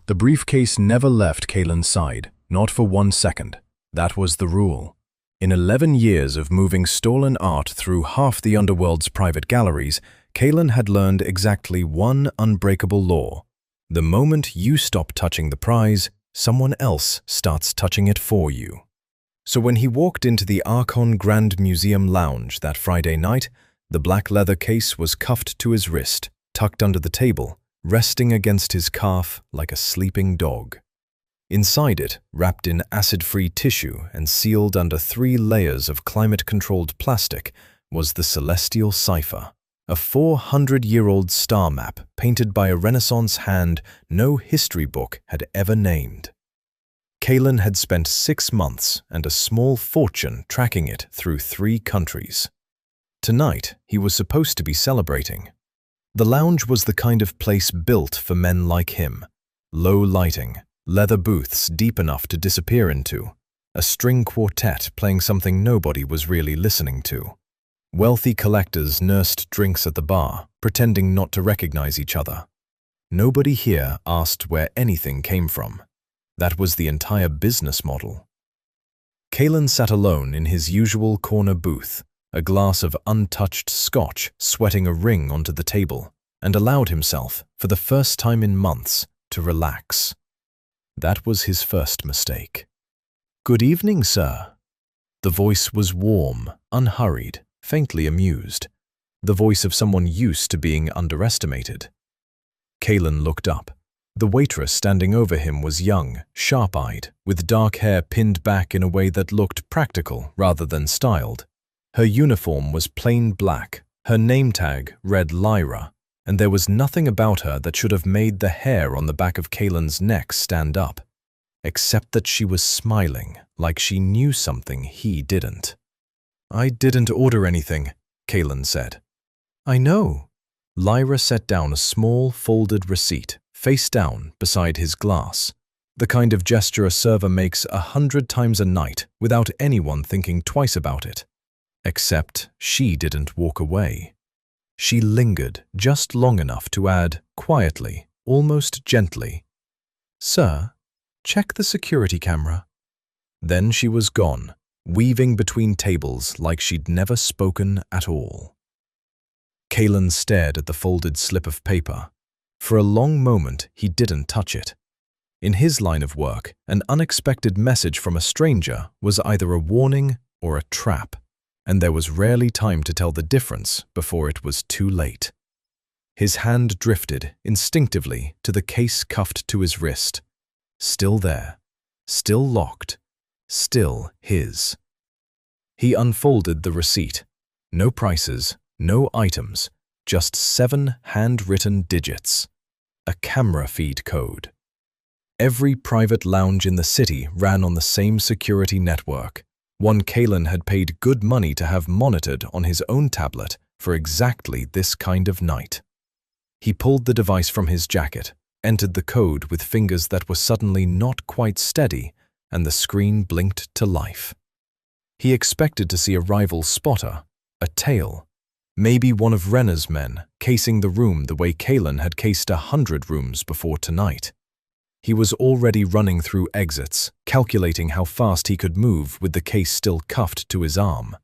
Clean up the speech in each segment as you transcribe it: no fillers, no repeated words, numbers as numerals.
The briefcase never left Kaelen's side, not for 1 second. That was the rule. In 11 years of moving stolen art through half the underworld's private galleries, Kaelen had learned exactly one unbreakable law. The moment you stop touching the prize, someone else starts touching it for you. So when he walked into the Archon Grand Museum lounge that Friday night, the black leather case was cuffed to his wrist, tucked under the table, resting against his calf like a sleeping dog. Inside it, wrapped in acid-free tissue and sealed under 3 layers of climate-controlled plastic, was the Celestial Cipher, a 400-year-old star map painted by a Renaissance hand no history book had ever named. Kaelen had spent 6 months and a small fortune tracking it through 3 countries. Tonight, he was supposed to be celebrating. The lounge was the kind of place built for men like him. Low lighting, leather booths deep enough to disappear into, a string quartet playing something nobody was really listening to. Wealthy collectors nursed drinks at the bar, pretending not to recognize each other. Nobody here asked where anything came from. That was the entire business model. Kaelen sat alone in his usual corner booth, a glass of untouched scotch sweating a ring onto the table, and allowed himself, for the first time in months, to relax. That was his first mistake. "Good evening, sir." The voice was warm, unhurried, faintly amused, the voice of someone used to being underestimated. Kaelen looked up. The waitress standing over him was young, sharp-eyed, with dark hair pinned back in a way that looked practical rather than styled. Her uniform was plain black, her name tag read Lyra, and there was nothing about her that should have made the hair on the back of Kaelen's neck stand up, except that she was smiling like she knew something he didn't. "I didn't order anything," Kaelen said. "I know." Lyra set down a small, folded receipt, face down, beside his glass, the kind of gesture a server makes 100 times a night without anyone thinking twice about it. Except she didn't walk away. She lingered just long enough to add, quietly, almost gently, "Sir, check the security camera." Then she was gone, weaving between tables like she'd never spoken at all. Kaelen stared at the folded slip of paper. For a long moment, he didn't touch it. In his line of work, an unexpected message from a stranger was either a warning or a trap, and there was rarely time to tell the difference before it was too late. His hand drifted, instinctively, to the case cuffed to his wrist. Still there, still locked, still his. He unfolded the receipt. No prices, no items, just 7 handwritten digits. A camera feed code. Every private lounge in the city ran on the same security network. One Kaelen had paid good money to have monitored on his own tablet for exactly this kind of night. He pulled the device from his jacket, entered the code with fingers that were suddenly not quite steady, and the screen blinked to life. He expected to see a rival spotter, a tail, maybe one of Renner's men, casing the room the way Kaelen had cased 100 rooms before tonight. He was already running through exits, calculating how fast he could move with the case still cuffed to his arm.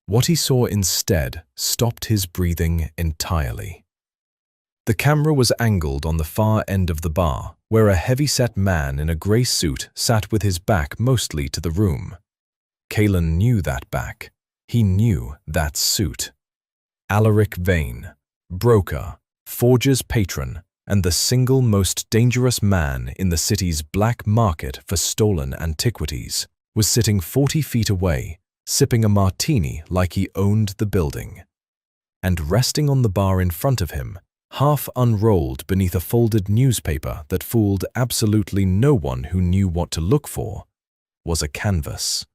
What he saw instead stopped his breathing entirely. The camera was angled on the far end of the bar, where a heavy-set man in a grey suit sat with his back mostly to the room. Kaelen knew that back. He knew that suit. Alaric Vane, broker, forger's patron, and the single most dangerous man in the city's black market for stolen antiquities, was sitting 40 feet away, sipping a martini like he owned the building. And resting on the bar in front of him, half unrolled beneath a folded newspaper that fooled absolutely no one who knew what to look for, was a canvas.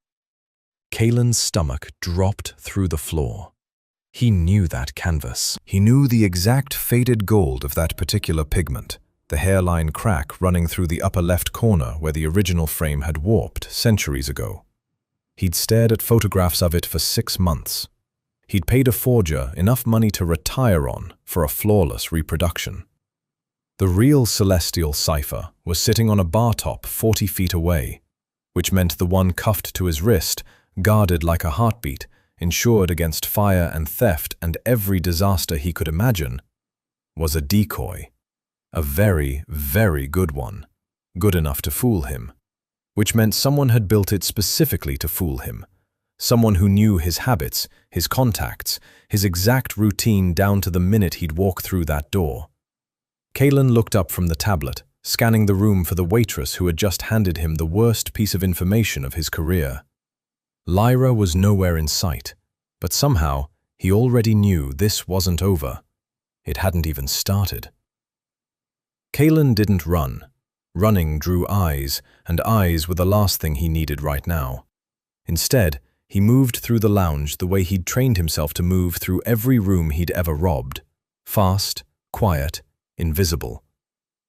Kaelen's stomach dropped through the floor. He knew that canvas. He knew the exact faded gold of that particular pigment, the hairline crack running through the upper left corner where the original frame had warped centuries ago. He'd stared at photographs of it for 6 months. He'd paid a forger enough money to retire on for a flawless reproduction. The real celestial cipher was sitting on a bar top 40 feet away, which meant the one cuffed to his wrist, guarded like a heartbeat, insured against fire and theft and every disaster he could imagine, was a decoy. A very, very good one. Good enough to fool him. Which meant someone had built it specifically to fool him. Someone who knew his habits, his contacts, his exact routine down to the minute he'd walk through that door. Kaelen looked up from the tablet, scanning the room for the waitress who had just handed him the worst piece of information of his career. Lyra was nowhere in sight, but somehow he already knew this wasn't over. It hadn't even started. Kaelen didn't run. Running drew eyes, and eyes were the last thing he needed right now. Instead, he moved through the lounge the way he'd trained himself to move through every room he'd ever robbed. Fast, quiet, invisible.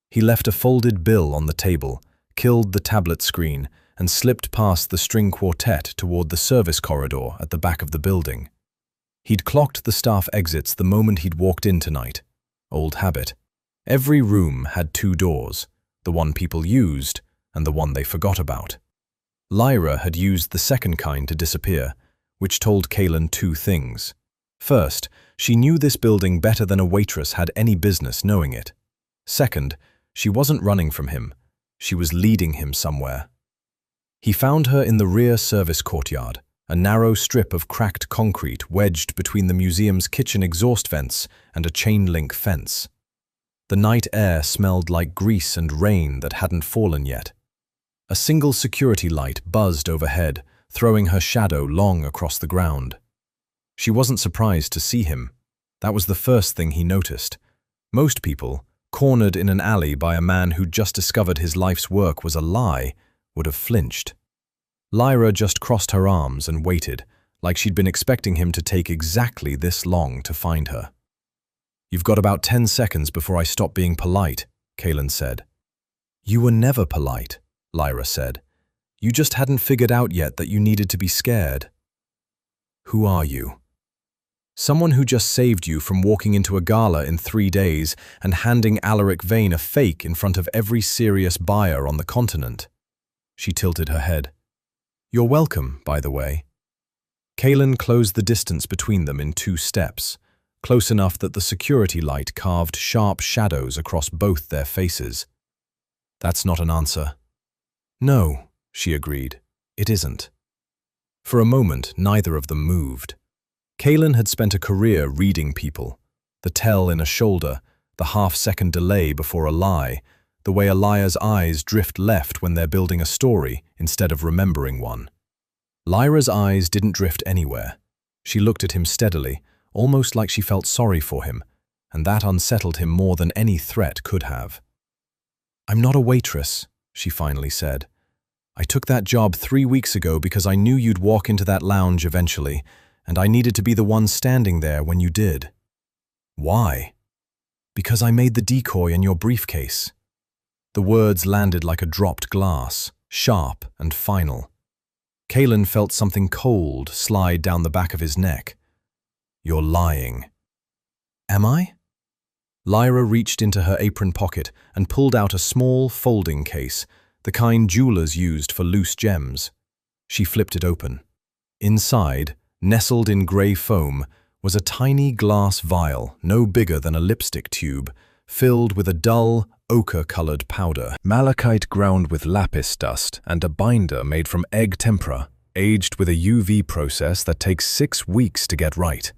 He left a folded bill on the table, killed the tablet screen, and slipped past the string quartet toward the service corridor at the back of the building. He'd clocked the staff exits the moment he'd walked in tonight. Old habit. Every room had 2 doors, the one people used and the one they forgot about. Lyra had used the second kind to disappear, which told Kaelen 2 things. First, she knew this building better than a waitress had any business knowing it. Second, she wasn't running from him. She was leading him somewhere. He found her in the rear service courtyard, a narrow strip of cracked concrete wedged between the museum's kitchen exhaust vents and a chain-link fence. The night air smelled like grease and rain that hadn't fallen yet. A single security light buzzed overhead, throwing her shadow long across the ground. She wasn't surprised to see him. That was the first thing he noticed. Most people, cornered in an alley by a man who'd just discovered his life's work was a lie, would have flinched. Lyra just crossed her arms and waited, like she'd been expecting him to take exactly this long to find her. "You've got about 10 seconds before I stop being polite," Kaelen said. "You were never polite," Lyra said. "You just hadn't figured out yet that you needed to be scared." "Who are you?" "Someone who just saved you from walking into a gala in 3 days and handing Alaric Vane a fake in front of every serious buyer on the continent." She tilted her head. "You're welcome, by the way." Kaelen closed the distance between them in 2 steps, close enough that the security light carved sharp shadows across both their faces. "That's not an answer." "No," she agreed, "it isn't." For a moment, neither of them moved. Kaelen had spent a career reading people, the tell in a shoulder, the half-second delay before a lie, the way a liar's eyes drift left when they're building a story instead of remembering one. Lyra's eyes didn't drift anywhere. She looked at him steadily, almost like she felt sorry for him, and that unsettled him more than any threat could have. "I'm not a waitress," she finally said. "I took that job 3 weeks ago because I knew you'd walk into that lounge eventually, and I needed to be the one standing there when you did." "Why?" "Because I made the decoy in your briefcase." The words landed like a dropped glass, sharp and final. Kaelen felt something cold slide down the back of his neck. "You're lying." "Am I?" Lyra reached into her apron pocket and pulled out a small folding case, the kind jewelers used for loose gems. She flipped it open. Inside, nestled in grey foam, was a tiny glass vial no bigger than a lipstick tube, filled with a dull, ochre-colored powder, malachite ground with lapis dust, and a binder made from egg tempera, aged with a UV process that takes 6 weeks to get right.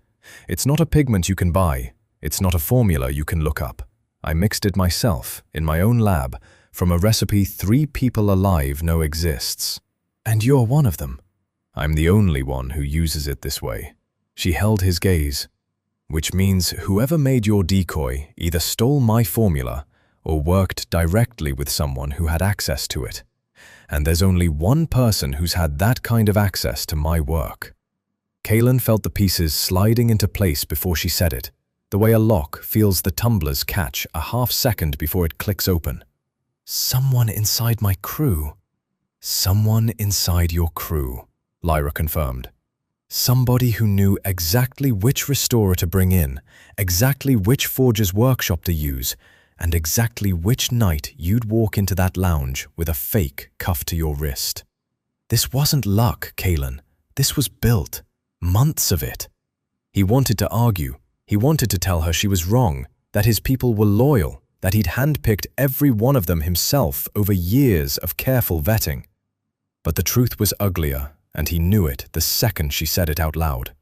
It's not a pigment you can buy. It's not a formula you can look up. I mixed it myself, in my own lab, from a recipe 3 people alive know exists. And you're one of them. I'm the only one who uses it this way. She held his gaze. Which means whoever made your decoy either stole my formula or worked directly with someone who had access to it. And there's only one person who's had that kind of access to my work. Kaelen felt the pieces sliding into place before she said it, the way a lock feels the tumbler's catch a half-second before it clicks open. "Someone inside my crew." "Someone inside your crew," Lyra confirmed. "Somebody who knew exactly which restorer to bring in, exactly which forger's workshop to use, and exactly which night you'd walk into that lounge with a fake cuff to your wrist. This wasn't luck, Kaelen. This was built. Months of it. He wanted to argue. He wanted to tell her she was wrong, that his people were loyal, that he'd handpicked every one of them himself over years of careful vetting. But the truth was uglier, and he knew it the second she said it out loud.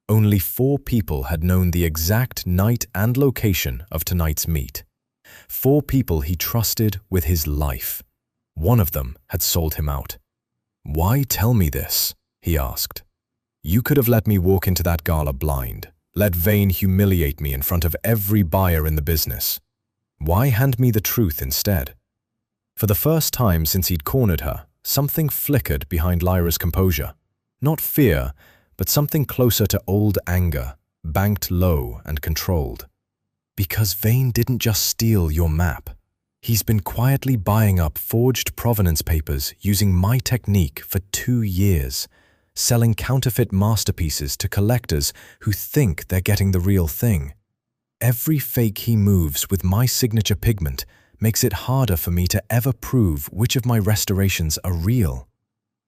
Only 4 people had known the exact night and location of tonight's meet. 4 people he trusted with his life. One of them had sold him out. "Why tell me this?" he asked. "You could have let me walk into that gala blind, let Vane humiliate me in front of every buyer in the business. Why hand me the truth instead?" For the first time since he'd cornered her, something flickered behind Lyra's composure. Not fear, but something closer to old anger, banked low and controlled. "Because Vane didn't just steal your map. He's been quietly buying up forged provenance papers using my technique for 2 years, selling counterfeit masterpieces to collectors who think they're getting the real thing. Every fake he moves with my signature pigment makes it harder for me to ever prove which of my restorations are real.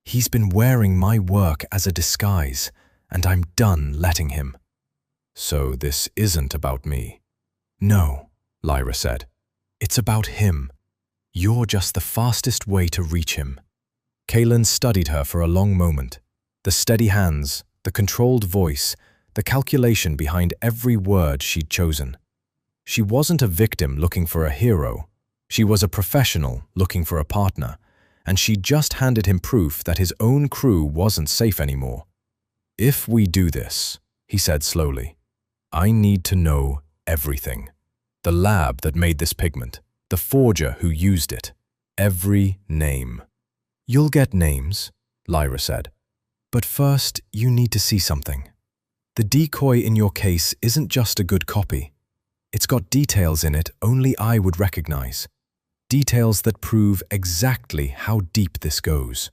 He's been wearing my work as a disguise, and I'm done letting him." "So this isn't about me?" "No," Lyra said. "It's about him. You're just the fastest way to reach him." Kaelen studied her for a long moment. The steady hands, the controlled voice, the calculation behind every word she'd chosen. She wasn't a victim looking for a hero. She was a professional looking for a partner, and she'd just handed him proof that his own crew wasn't safe anymore. "If we do this," he said slowly, "I need to know everything. The lab that made this pigment, the forger who used it, every name." "You'll get names," Lyra said. "But first, you need to see something. The decoy in your case isn't just a good copy. It's got details in it only I would recognize. Details that prove exactly how deep this goes."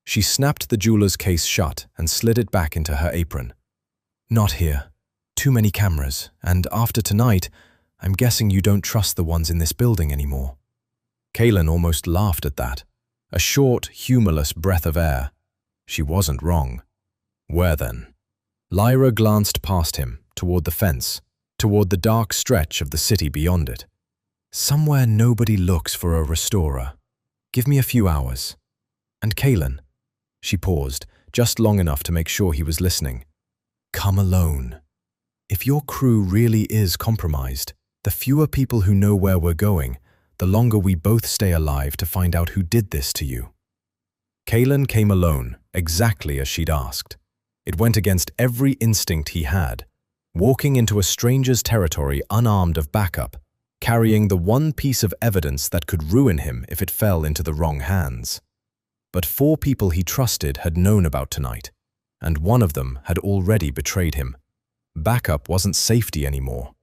She snapped the jeweler's case shut and slid it back into her apron. "Not here. Too many cameras, and after tonight, I'm guessing you don't trust the ones in this building anymore." Kaelen almost laughed at that. A short, humorless breath of air. She wasn't wrong. Where then? Lyra glanced past him, toward the fence, toward the dark stretch of the city beyond it. "Somewhere nobody looks for a restorer. Give me a few hours. And Kaelen," she paused, just long enough to make sure he was listening, "come alone. If your crew really is compromised, the fewer people who know where we're going, the longer we both stay alive to find out who did this to you." Kaelen came alone, exactly as she'd asked. It went against every instinct he had, walking into a stranger's territory unarmed of backup, carrying the one piece of evidence that could ruin him if it fell into the wrong hands. But 4 people he trusted had known about tonight, and one of them had already betrayed him. Backup wasn't safety anymore.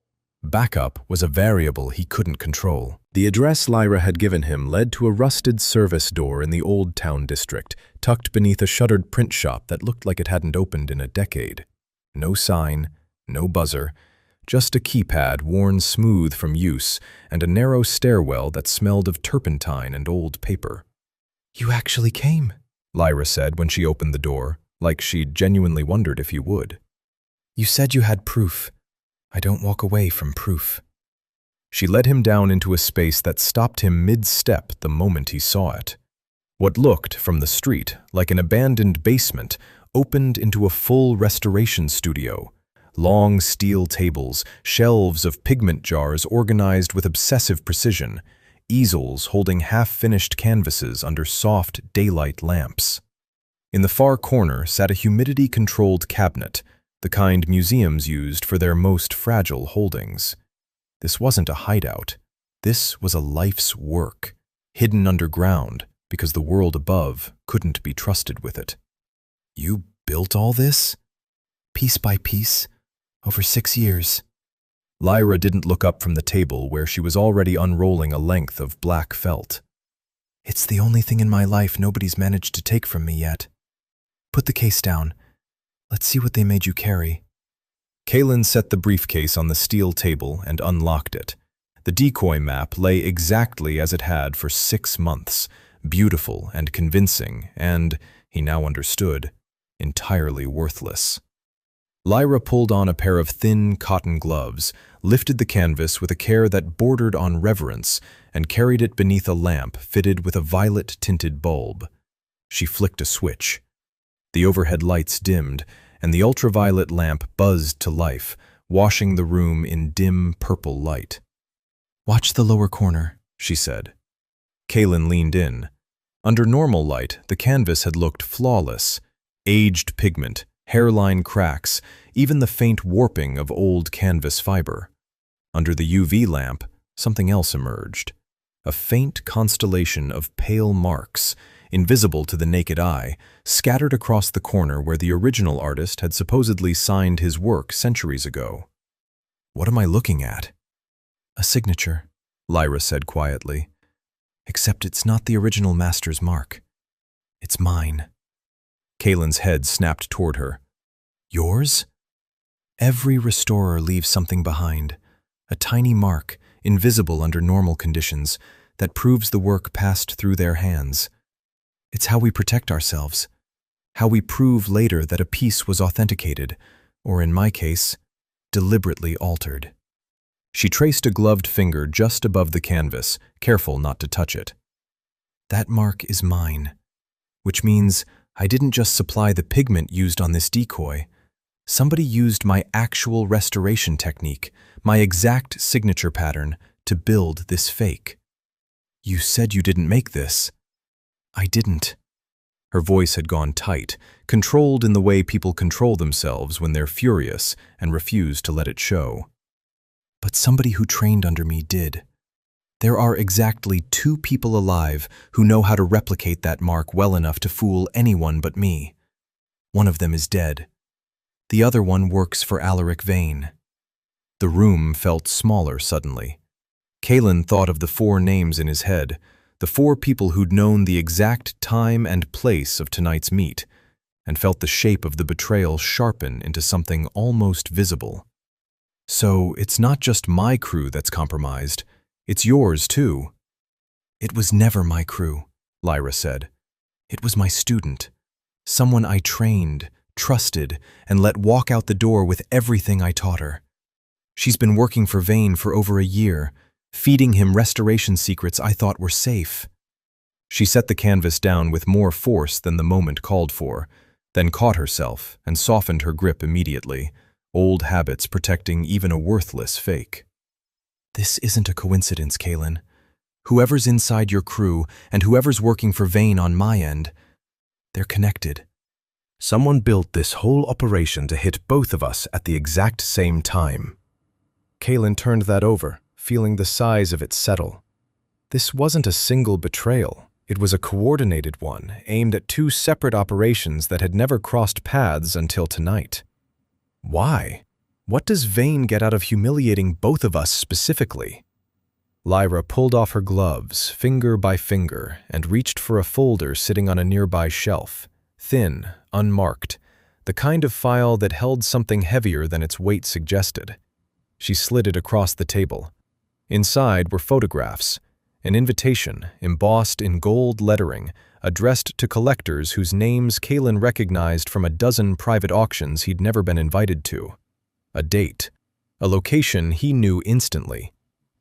Backup was a variable he couldn't control. The address Lyra had given him led to a rusted service door in the Old Town district, tucked beneath a shuttered print shop that looked like it hadn't opened in a decade. No sign, no buzzer, just a keypad worn smooth from use and a narrow stairwell that smelled of turpentine and old paper. "You actually came," Lyra said when she opened the door, like she'd genuinely wondered if he would. "You said you had proof. I don't walk away from proof." She led him down into a space that stopped him mid-step the moment he saw it. What looked, from the street, like an abandoned basement opened into a full restoration studio. Long steel tables, shelves of pigment jars organized with obsessive precision, easels holding half-finished canvases under soft daylight lamps. In the far corner sat a humidity-controlled cabinet, the kind museums used for their most fragile holdings. This wasn't a hideout. This was a life's work, hidden underground because the world above couldn't be trusted with it. "You built all this?" "Piece by piece, over 6 years. Lyra didn't look up from the table where she was already unrolling a length of black felt. "It's the only thing in my life nobody's managed to take from me yet. Put the case down. Let's see what they made you carry." Kaelen set the briefcase on the steel table and unlocked it. The decoy map lay exactly as it had for 6 months, beautiful and convincing, and, he now understood, entirely worthless. Lyra pulled on a pair of thin cotton gloves, lifted the canvas with a care that bordered on reverence, and carried it beneath a lamp fitted with a violet-tinted bulb. She flicked a switch. The overhead lights dimmed, and the ultraviolet lamp buzzed to life, washing the room in dim purple light. "Watch the lower corner," she said. Kaelen leaned in. Under normal light, the canvas had looked flawless. Aged pigment, hairline cracks, even the faint warping of old canvas fiber. Under the UV lamp, something else emerged. A faint constellation of pale marks, invisible to the naked eye, scattered across the corner where the original artist had supposedly signed his work centuries ago. "What am I looking at?" "A signature," Lyra said quietly. "Except it's not the original master's mark. It's mine." Kaelen's head snapped toward her. "Yours?" "Every restorer leaves something behind. A tiny mark, invisible under normal conditions, that proves the work passed through their hands. It's how we protect ourselves. How we prove later that a piece was authenticated, or in my case, deliberately altered." She traced a gloved finger just above the canvas, careful not to touch it. "That mark is mine, which means I didn't just supply the pigment used on this decoy. Somebody used my actual restoration technique, my exact signature pattern, to build this fake." "You said you didn't make this." "I didn't." Her voice had gone tight, controlled in the way people control themselves when they're furious and refuse to let it show. "But somebody who trained under me did. There are exactly 2 people alive who know how to replicate that mark well enough to fool anyone but me. One of them is dead. The other one works for Alaric Vane." The room felt smaller suddenly. Kaelen thought of the 4 names in his head, the 4 people who'd known the exact time and place of tonight's meet, and felt the shape of the betrayal sharpen into something almost visible. "So it's not just my crew that's compromised, it's yours too." "It was never my crew," Lyra said. "It was my student, someone I trained, trusted, and let walk out the door with everything I taught her. She's been working for Vane for over a year, feeding him restoration secrets I thought were safe." She set the canvas down with more force than the moment called for, then caught herself and softened her grip immediately, old habits protecting even a worthless fake. "This isn't a coincidence, Kaelen. Whoever's inside your crew and whoever's working for Vane on my end, they're connected. Someone built this whole operation to hit both of us at the exact same time." Kaelen turned that over, feeling the size of it settle. This wasn't a single betrayal. It was a coordinated one, aimed at 2 separate operations that had never crossed paths until tonight. Why? What does Vane get out of humiliating both of us specifically? Lyra pulled off her gloves, finger by finger, and reached for a folder sitting on a nearby shelf, thin, unmarked, the kind of file that held something heavier than its weight suggested. She slid it across the table. Inside were photographs, an invitation embossed in gold lettering, addressed to collectors whose names Kaelen recognized from a dozen private auctions he'd never been invited to. A date, a location he knew instantly.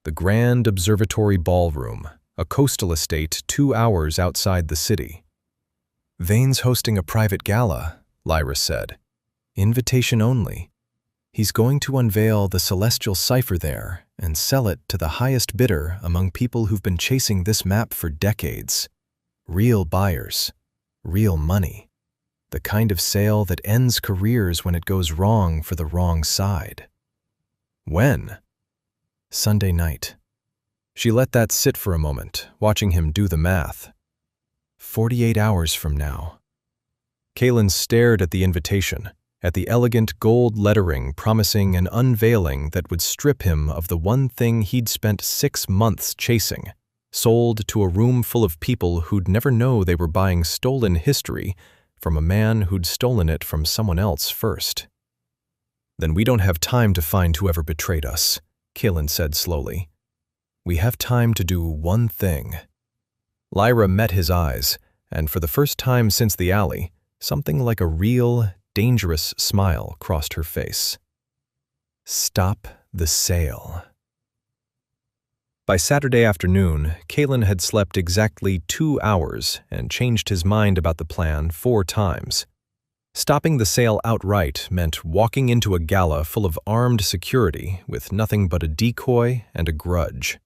The Grand Observatory Ballroom, a coastal estate 2 hours outside the city. "Vane's hosting a private gala," Lyra said. "Invitation only. He's going to unveil the celestial cipher there and sell it to the highest bidder among people who've been chasing this map for decades. Real buyers, real money. The kind of sale that ends careers when it goes wrong for the wrong side." "When?" "Sunday night." She let that sit for a moment, watching him do the math. 48 hours from now." Kaelen stared at the invitation, at the elegant gold lettering promising an unveiling that would strip him of the one thing he'd spent 6 months chasing, sold to a room full of people who'd never know they were buying stolen history from a man who'd stolen it from someone else first. "Then we don't have time to find whoever betrayed us," Kaelen said slowly. We have time to do one thing. Lyra met his eyes, and for the first time since the alley, something like a real, dangerous smile crossed her face. Stop the sale. By Saturday afternoon, Kaelen had slept exactly 2 hours and changed his mind about the plan 4 times. Stopping the sale outright meant walking into a gala full of armed security with nothing but a decoy and a grudge.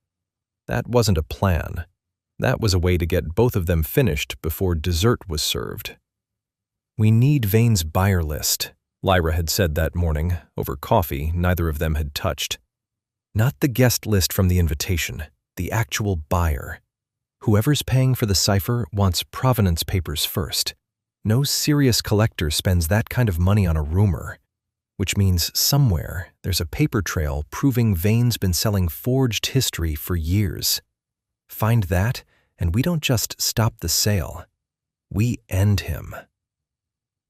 That wasn't a plan. That was a way to get both of them finished before dessert was served. "We need Vane's buyer list," Lyra had said that morning, over coffee neither of them had touched. "Not the guest list from the invitation, the actual buyer. Whoever's paying for the cipher wants provenance papers first. No serious collector spends that kind of money on a rumor, which means somewhere there's a paper trail proving Vane's been selling forged history for years. Find that, and we don't just stop the sale. We end him."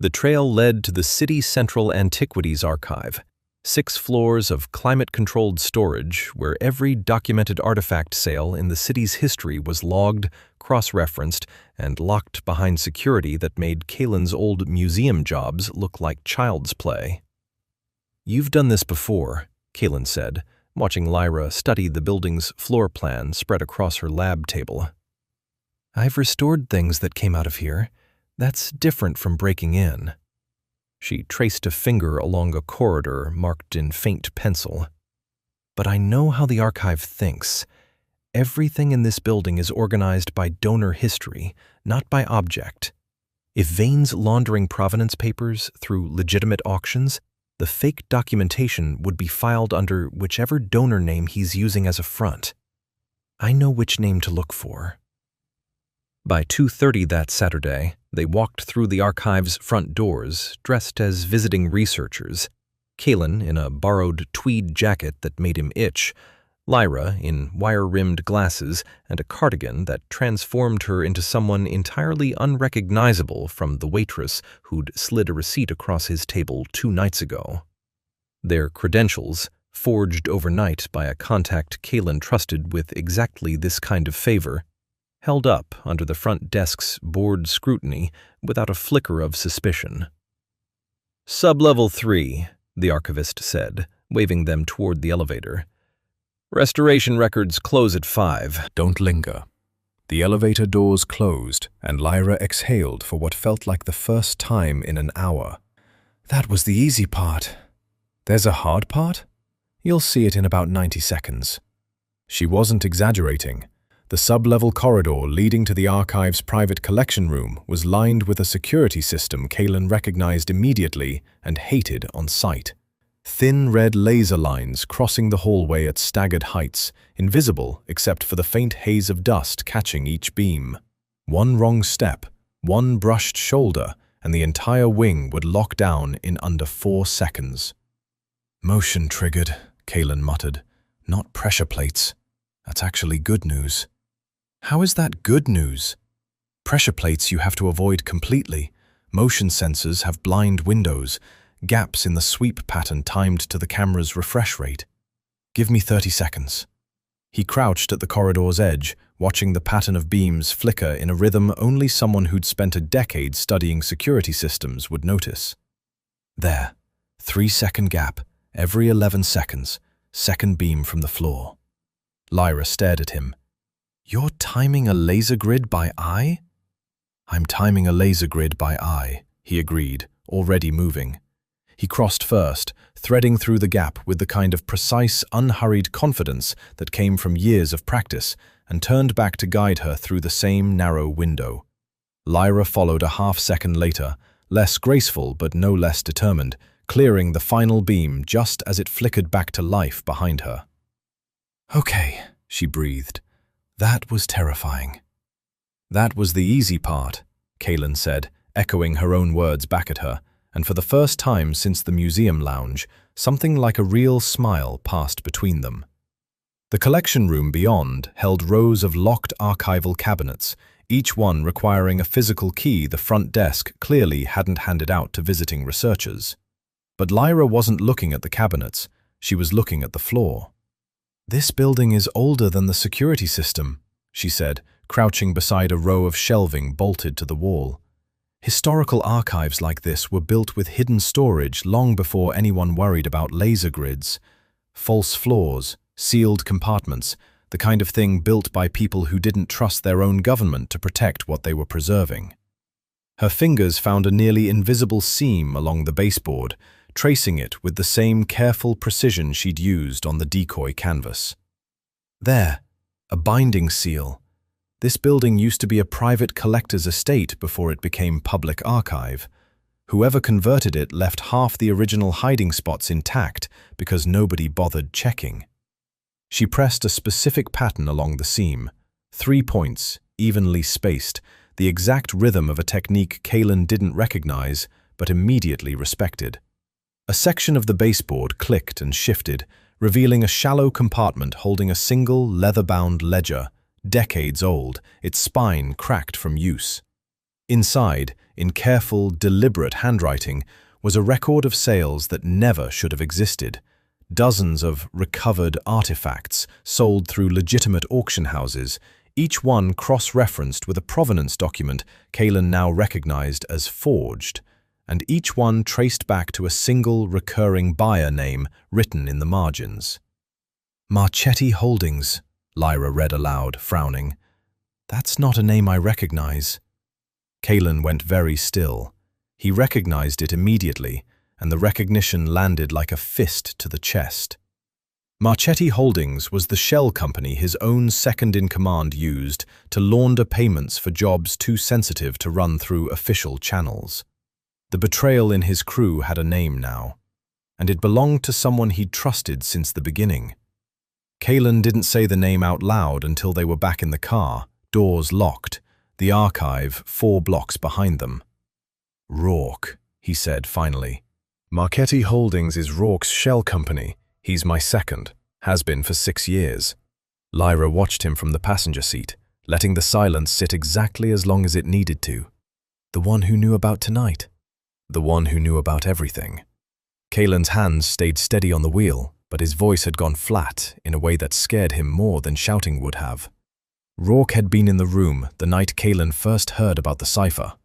The trail led to the City Central Antiquities Archive, 6 floors of climate-controlled storage where every documented artifact sale in the city's history was logged, cross-referenced, and locked behind security that made Kaelen's old museum jobs look like child's play. "You've done this before," Kaelen said, watching Lyra study the building's floor plan spread across her lab table. "I've restored things that came out of here. That's different from breaking in." She traced a finger along a corridor marked in faint pencil. "But I know how the archive thinks. Everything in this building is organized by donor history, not by object. If Vane's laundering provenance papers through legitimate auctions, the fake documentation would be filed under whichever donor name he's using as a front. I know which name to look for." By 2:30 that Saturday, they walked through the archive's front doors, dressed as visiting researchers. Kaelen in a borrowed tweed jacket that made him itch, Lyra in wire-rimmed glasses and a cardigan that transformed her into someone entirely unrecognizable from the waitress who'd slid a receipt across his table 2 nights ago. Their credentials, forged overnight by a contact Kaelen trusted with exactly this kind of favor, held up under the front desk's bored scrutiny without a flicker of suspicion. "Sub-level 3, the archivist said, waving them toward the elevator. "Restoration records close at 5. Don't linger." The elevator doors closed, and Lyra exhaled for what felt like the first time in an hour. "That was the easy part. There's a hard part? You'll see it in about 90 seconds. She wasn't exaggerating. The sub-level corridor leading to the archive's private collection room was lined with a security system Kaelen recognized immediately and hated on sight. Thin red laser lines crossing the hallway at staggered heights, invisible except for the faint haze of dust catching each beam. One wrong step, one brushed shoulder, and the entire wing would lock down in under 4 seconds. "Motion triggered," Kaelen muttered. "Not pressure plates. That's actually good news." "How is that good news? Pressure plates you have to avoid completely. Motion sensors have blind windows, gaps in the sweep pattern timed to the camera's refresh rate. Give me 30 seconds. He crouched at the corridor's edge, watching the pattern of beams flicker in a rhythm only someone who'd spent a decade studying security systems would notice. There, 3-second gap, every 11 seconds, second beam from the floor. Lyra stared at him. "You're timing a laser grid by eye?" "I'm timing a laser grid by eye," he agreed, already moving. He crossed first, threading through the gap with the kind of precise, unhurried confidence that came from years of practice, and turned back to guide her through the same narrow window. Lyra followed a half-second later, less graceful but no less determined, clearing the final beam just as it flickered back to life behind her. "Okay," she breathed. "That was terrifying." "That was the easy part," Kaelen said, echoing her own words back at her, and for the first time since the museum lounge, something like a real smile passed between them. The collection room beyond held rows of locked archival cabinets, each one requiring a physical key the front desk clearly hadn't handed out to visiting researchers. But Lyra wasn't looking at the cabinets, she was looking at the floor. "This building is older than the security system," she said, crouching beside a row of shelving bolted to the wall. "Historical archives like this were built with hidden storage long before anyone worried about laser grids. False floors, sealed compartments, the kind of thing built by people who didn't trust their own government to protect what they were preserving." Her fingers found a nearly invisible seam along the baseboard, tracing it with the same careful precision she'd used on the decoy canvas. "There, a binding seal. This building used to be a private collector's estate before it became public archive. Whoever converted it left half the original hiding spots intact because nobody bothered checking." She pressed a specific pattern along the seam, 3 points, evenly spaced, the exact rhythm of a technique Kaelen didn't recognize but immediately respected. A section of the baseboard clicked and shifted, revealing a shallow compartment holding a single leather-bound ledger, decades old, its spine cracked from use. Inside, in careful, deliberate handwriting, was a record of sales that never should have existed. Dozens of recovered artifacts sold through legitimate auction houses, each one cross-referenced with a provenance document Kaelen now recognized as forged, and each one traced back to a single recurring buyer name written in the margins. "Marchetti Holdings," Lyra read aloud, frowning. "That's not a name I recognize." Kaelen went very still. He recognized it immediately, and the recognition landed like a fist to the chest. Marchetti Holdings was the shell company his own second-in-command used to launder payments for jobs too sensitive to run through official channels. The betrayal in his crew had a name now, and it belonged to someone he'd trusted since the beginning. Kaelen didn't say the name out loud until they were back in the car, doors locked, the archive 4 blocks behind them. "Rourke," he said finally. "Marchetti Holdings is Rourke's shell company. He's my second, has been for 6 years." Lyra watched him from the passenger seat, letting the silence sit exactly as long as it needed to. The one who knew about tonight. The one who knew about everything. Kaelen's hands stayed steady on the wheel, but his voice had gone flat in a way that scared him more than shouting would have. Rourke had been in the room the night Kaelen first heard about the cipher.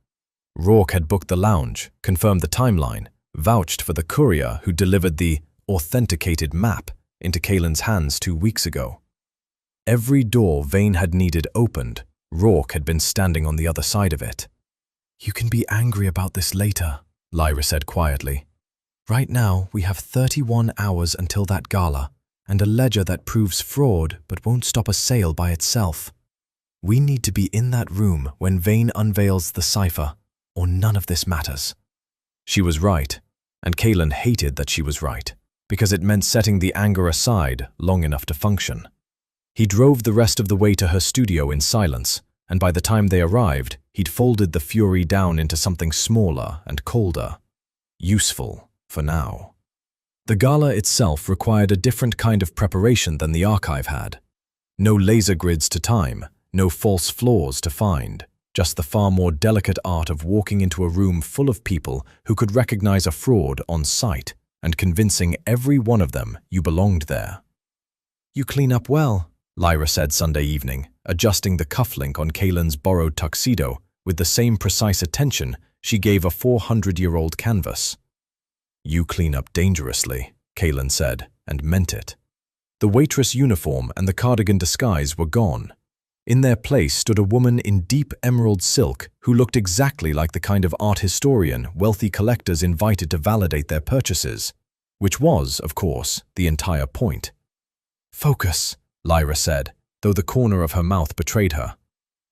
Rourke had booked the lounge, confirmed the timeline, vouched for the courier who delivered the authenticated map into Kaelen's hands 2 weeks ago. Every door Vane had needed opened, Rourke had been standing on the other side of it. "You can be angry about this later," Lyra said quietly. "Right now, we have 31 hours until that gala, and a ledger that proves fraud but won't stop a sale by itself. We need to be in that room when Vane unveils the cipher, or none of this matters." She was right, and Kaelen hated that she was right, because it meant setting the anger aside long enough to function. He drove the rest of the way to her studio in silence, and by the time they arrived, he'd folded the fury down into something smaller and colder. Useful, for now. The gala itself required a different kind of preparation than the archive had. No laser grids to time, no false floors to find, just the far more delicate art of walking into a room full of people who could recognize a fraud on sight and convincing every one of them you belonged there. "You clean up well," Lyra said Sunday evening, adjusting the cufflink on Kaelen's borrowed tuxedo with the same precise attention she gave a 400-year-old canvas. "You clean up dangerously," Kaelen said, and meant it. The waitress uniform and the cardigan disguise were gone. In their place stood a woman in deep emerald silk who looked exactly like the kind of art historian wealthy collectors invited to validate their purchases, which was, of course, the entire point. "Focus," Lyra said, though the corner of her mouth betrayed her.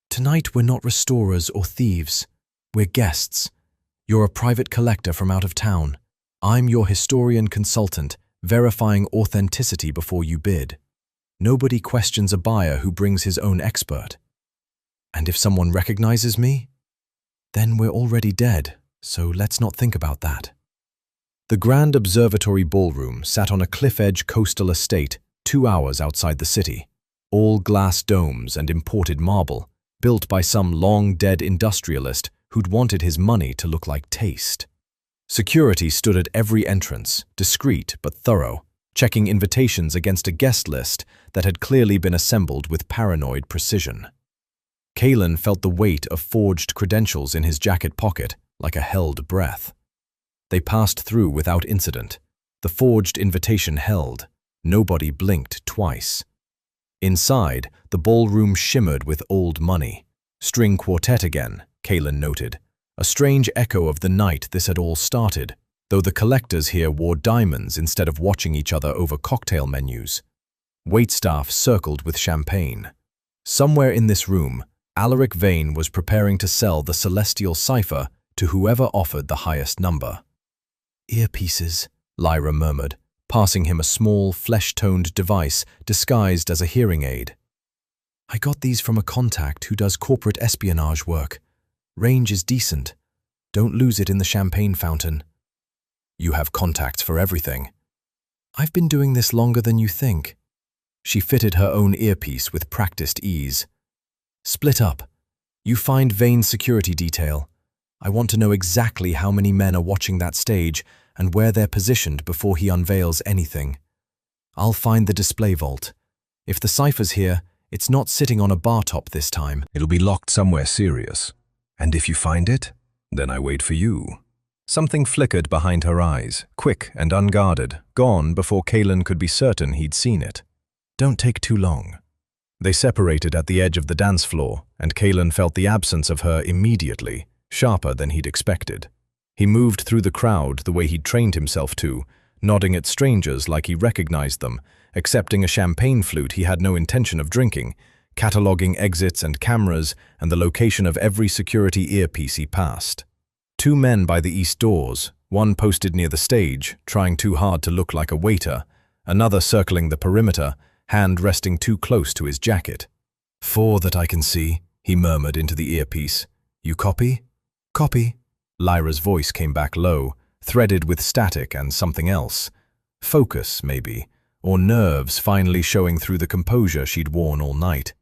"Tonight we're not restorers or thieves. We're guests. You're a private collector from out of town. I'm your historian consultant, verifying authenticity before you bid. Nobody questions a buyer who brings his own expert. And if someone recognizes me? Then we're already dead, so let's not think about that." The Grand Observatory Ballroom sat on a cliff-edge coastal estate 2 hours outside the city, all glass domes and imported marble, built by some long-dead industrialist who'd wanted his money to look like taste. Security stood at every entrance, discreet but thorough, checking invitations against a guest list that had clearly been assembled with paranoid precision. Kaelen felt the weight of forged credentials in his jacket pocket like a held breath. They passed through without incident. The forged invitation held. Nobody blinked twice. Inside, the ballroom shimmered with old money. String quartet again, Kaelen noted. A strange echo of the night this had all started, though the collectors here wore diamonds instead of watching each other over cocktail menus. Waitstaff circled with champagne. Somewhere in this room, Alaric Vane was preparing to sell the celestial cipher to whoever offered the highest number. "Earpieces," Lyra murmured, passing him a small, flesh-toned device disguised as a hearing aid. "I got these from a contact who does corporate espionage work. Range is decent. Don't lose it in the champagne fountain." "You have contacts for everything." "I've been doing this longer than you think." She fitted her own earpiece with practiced ease. "Split up. You find Vane's security detail. I want to know exactly how many men are watching that stage and where they're positioned before he unveils anything. I'll find the display vault. If the cipher's here, it's not sitting on a bar top this time. It'll be locked somewhere serious. And if you find it, then I wait for you." Something flickered behind her eyes, quick and unguarded, gone before Kaelen could be certain he'd seen it. "Don't take too long." They separated at the edge of the dance floor, and Kaelen felt the absence of her immediately, sharper than he'd expected. He moved through the crowd the way he'd trained himself to, nodding at strangers like he recognized them, accepting a champagne flute he had no intention of drinking, cataloging exits and cameras and the location of every security earpiece he passed. 2 men by the east doors, one posted near the stage, trying too hard to look like a waiter, another circling the perimeter, hand resting too close to his jacket. 4 that I can see," he murmured into the earpiece. "You copy?" "Copy." Lyra's voice came back low, threaded with static and something else. Focus, maybe, or nerves finally showing through the composure she'd worn all night.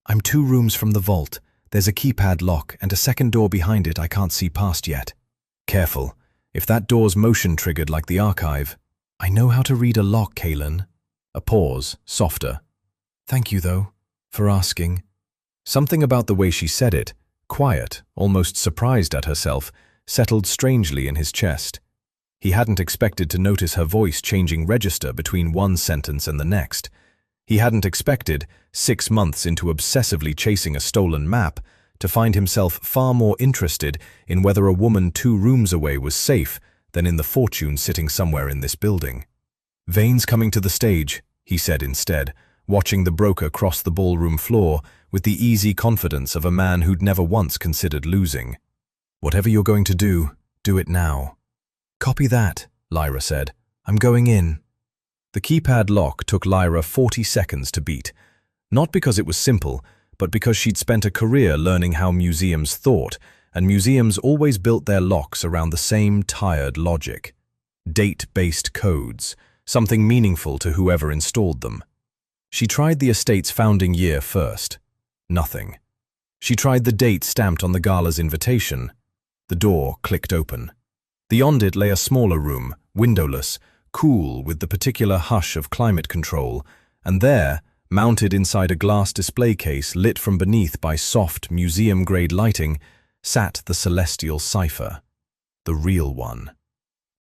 "I'm 2 rooms from the vault. There's a keypad lock and a second door behind it I can't see past yet." "Careful. If that door's motion-triggered like the archive." "I know how to read a lock, Kaelen." A pause, softer. "Thank you, though, for asking." Something about the way she said it, quiet, almost surprised at herself, settled strangely in his chest. He hadn't expected to notice her voice changing register between one sentence and the next. He hadn't expected, 6 months into obsessively chasing a stolen map, to find himself far more interested in whether a woman 2 rooms away was safe than in the fortune sitting somewhere in this building. "Vane's coming to the stage," he said instead, watching the broker cross the ballroom floor with the easy confidence of a man who'd never once considered losing. "Whatever you're going to do it now." "Copy that," Lyra said. "I'm going in." The keypad lock took Lyra 40 seconds to beat, not because it was simple, but because she'd spent a career learning how museums thought, and museums always built their locks around the same tired logic. Date-based codes, something meaningful to whoever installed them. She tried the estate's founding year first. Nothing. She tried the date stamped on the gala's invitation. The door clicked open. Beyond it lay a smaller room, windowless, cool with the particular hush of climate control, and there, mounted inside a glass display case lit from beneath by soft, museum-grade lighting, sat the celestial cipher. The real one.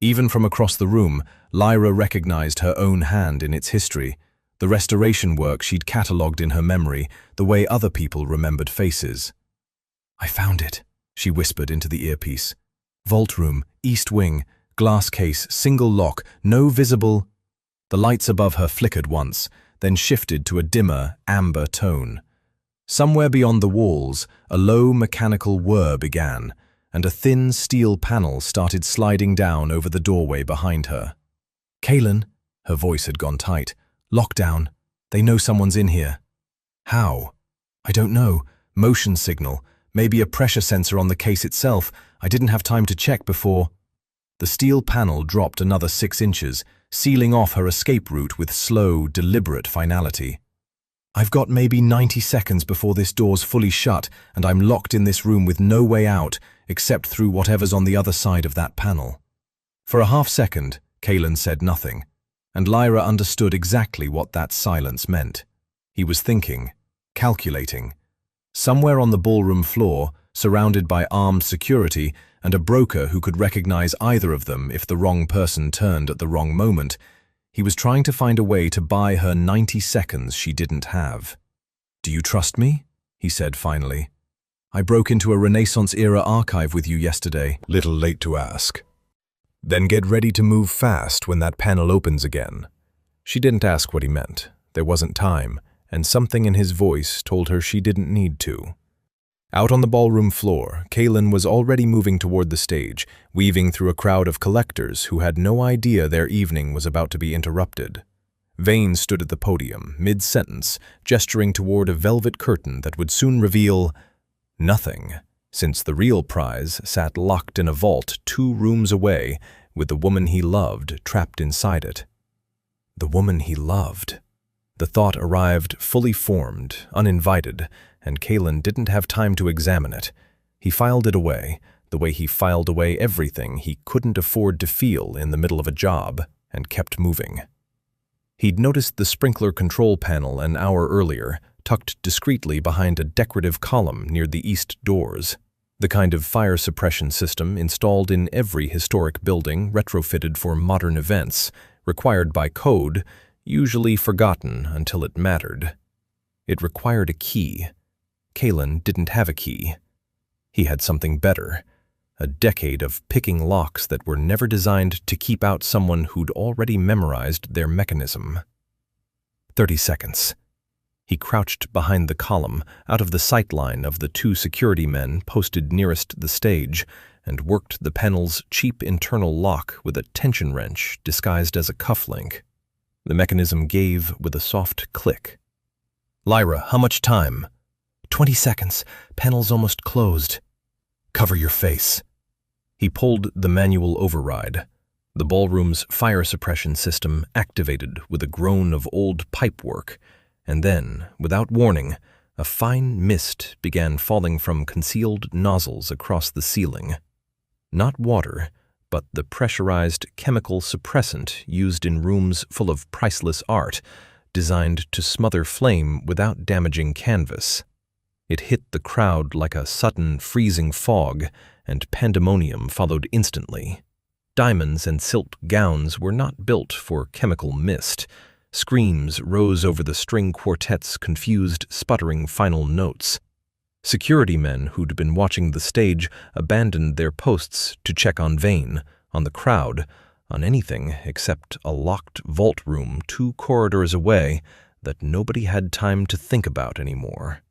Even from across the room, Lyra recognized her own hand in its history, the restoration work she'd catalogued in her memory, the way other people remembered faces. "I found it," she whispered into the earpiece. "Vault room, east wing, glass case, single lock, no visible—" The lights above her flickered once, then shifted to a dimmer, amber tone. Somewhere beyond the walls, a low mechanical whir began, and a thin steel panel started sliding down over the doorway behind her. "Kaelen," her voice had gone tight, "lockdown. They know someone's in here." "How?" "I don't know. Motion signal. Maybe a pressure sensor on the case itself. I didn't have time to check before." The steel panel dropped another 6 inches, sealing off her escape route with slow, deliberate finality. "I've got maybe 90 seconds before this door's fully shut, and I'm locked in this room with no way out, except through whatever's on the other side of that panel." For a half second, Kaelen said nothing. And Lyra understood exactly what that silence meant. He was thinking, calculating. Somewhere on the ballroom floor, surrounded by armed security and a broker who could recognize either of them if the wrong person turned at the wrong moment, he was trying to find a way to buy her 90 seconds she didn't have. "Do you trust me?" he said finally. "I broke into a Renaissance-era archive with you yesterday." Little late to ask. "Then get ready to move fast when that panel opens again." She didn't ask what he meant. There wasn't time, and something in his voice told her she didn't need to. Out on the ballroom floor, Kaelen was already moving toward the stage, weaving through a crowd of collectors who had no idea their evening was about to be interrupted. Vane stood at the podium, mid-sentence, gesturing toward a velvet curtain that would soon reveal nothing, since the real prize sat locked in a vault 2 rooms away, with the woman he loved trapped inside it. The woman he loved. The thought arrived fully formed, uninvited, and Kaelen didn't have time to examine it. He filed it away, the way he filed away everything he couldn't afford to feel in the middle of a job, and kept moving. He'd noticed the sprinkler control panel an hour earlier, tucked discreetly behind a decorative column near the east doors, the kind of fire suppression system installed in every historic building retrofitted for modern events, required by code, usually forgotten until it mattered. It required a key. Kaelen didn't have a key. He had something better, a decade of picking locks that were never designed to keep out someone who'd already memorized their mechanism. 30 seconds. He crouched behind the column, out of the sight line of the 2 security men posted nearest the stage, and worked the panel's cheap internal lock with a tension wrench disguised as a cufflink. The mechanism gave with a soft click. "Lyra, how much time?" 20 seconds. Panel's almost closed." "Cover your face." He pulled the manual override. The ballroom's fire suppression system activated with a groan of old pipework, and then, without warning, a fine mist began falling from concealed nozzles across the ceiling. Not water, but the pressurized chemical suppressant used in rooms full of priceless art, designed to smother flame without damaging canvas. It hit the crowd like a sudden freezing fog, and pandemonium followed instantly. Diamonds and silk gowns were not built for chemical mist. Screams rose over the string quartet's confused, sputtering final notes. Security men who'd been watching the stage abandoned their posts to check on Vane, on the crowd, on anything except a locked vault room 2 corridors away that nobody had time to think about anymore.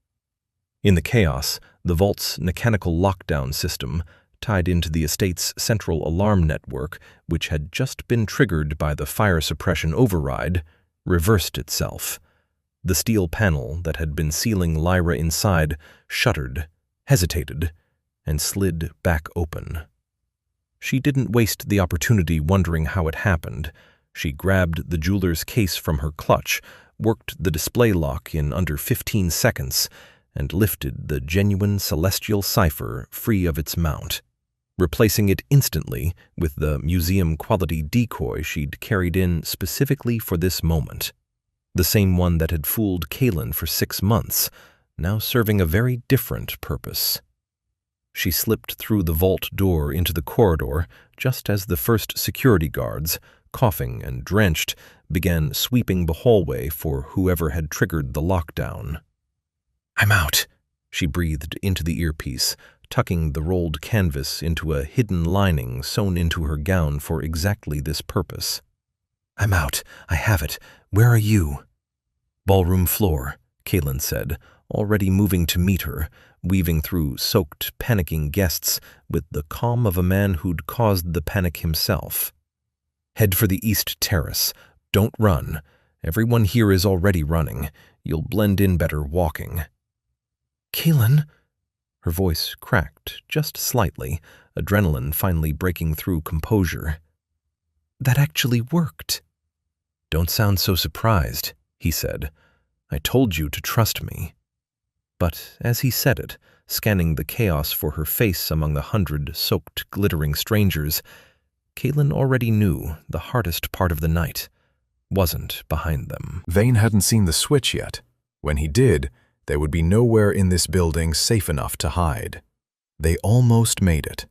In the chaos, the vault's mechanical lockdown system, tied into the estate's central alarm network, which had just been triggered by the fire suppression override, reversed itself. The steel panel that had been sealing Lyra inside shuddered, hesitated, and slid back open. She didn't waste the opportunity wondering how it happened. She grabbed the jeweler's case from her clutch, worked the display lock in under 15 seconds, and lifted the genuine celestial cipher free of its mount, replacing it instantly with the museum-quality decoy she'd carried in specifically for this moment. The same one that had fooled Kaelen for 6 months, now serving a very different purpose. She slipped through the vault door into the corridor just as the first security guards, coughing and drenched, began sweeping the hallway for whoever had triggered the lockdown. "I'm out," she breathed into the earpiece, tucking the rolled canvas into a hidden lining sewn into her gown for exactly this purpose. "I'm out. I have it. Where are you?" "Ballroom floor," Kaelen said, already moving to meet her, weaving through soaked, panicking guests with the calm of a man who'd caused the panic himself. "Head for the east terrace. Don't run. Everyone here is already running. You'll blend in better walking." "Kaelen?" Her voice cracked just slightly, adrenaline finally breaking through composure. "That actually worked." "Don't sound so surprised," he said. "I told you to trust me." But as he said it, scanning the chaos for her face among the 100 soaked, glittering strangers, Kaelen already knew the hardest part of the night, wasn't behind them. Vane hadn't seen the switch yet. When he did, there would be nowhere in this building safe enough to hide. They almost made it.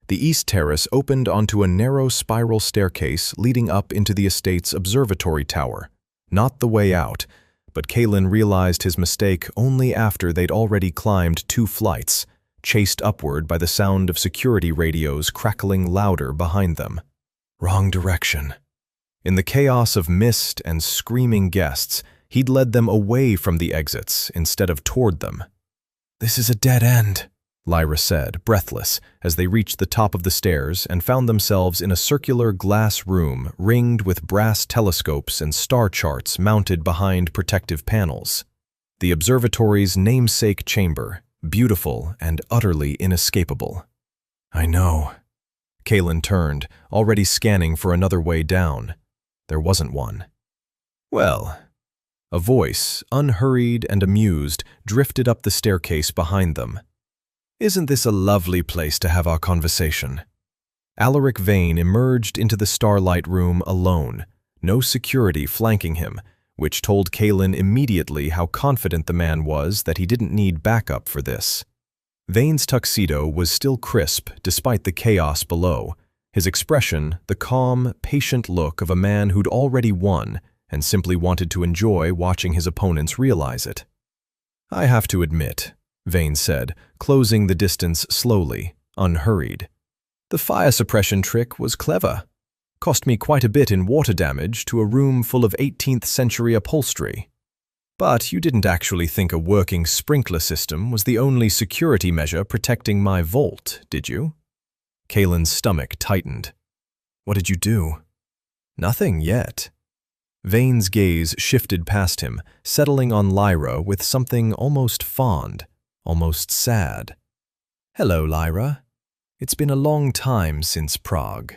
The east terrace opened onto a narrow spiral staircase leading up into the estate's observatory tower. Not the way out, but Kaelen realized his mistake only after they'd already climbed 2 flights, chased upward by the sound of security radios crackling louder behind them. Wrong direction. In the chaos of mist and screaming guests, he'd led them away from the exits instead of toward them. "This is a dead end," Lyra said, breathless, as they reached the top of the stairs and found themselves in a circular glass room ringed with brass telescopes and star charts mounted behind protective panels. The observatory's namesake chamber, beautiful and utterly inescapable. "I know." Kaelen turned, already scanning for another way down. There wasn't one. "Well," a voice, unhurried and amused, drifted up the staircase behind them. "Isn't this a lovely place to have our conversation?" Alaric Vane emerged into the starlight room alone, no security flanking him, which told Kaelen immediately how confident the man was that he didn't need backup for this. Vane's tuxedo was still crisp despite the chaos below, his expression the calm, patient look of a man who'd already won and simply wanted to enjoy watching his opponents realize it. "I have to admit," Vane said, closing the distance slowly, unhurried. "The fire suppression trick was clever. Cost me quite a bit in water damage to a room full of 18th century upholstery. But you didn't actually think a working sprinkler system was the only security measure protecting my vault, did you?" Kaelen's stomach tightened. "What did you do?" "Nothing yet." Vane's gaze shifted past him, settling on Lyra with something almost fond, almost sad. "Hello, Lyra. It's been a long time since Prague."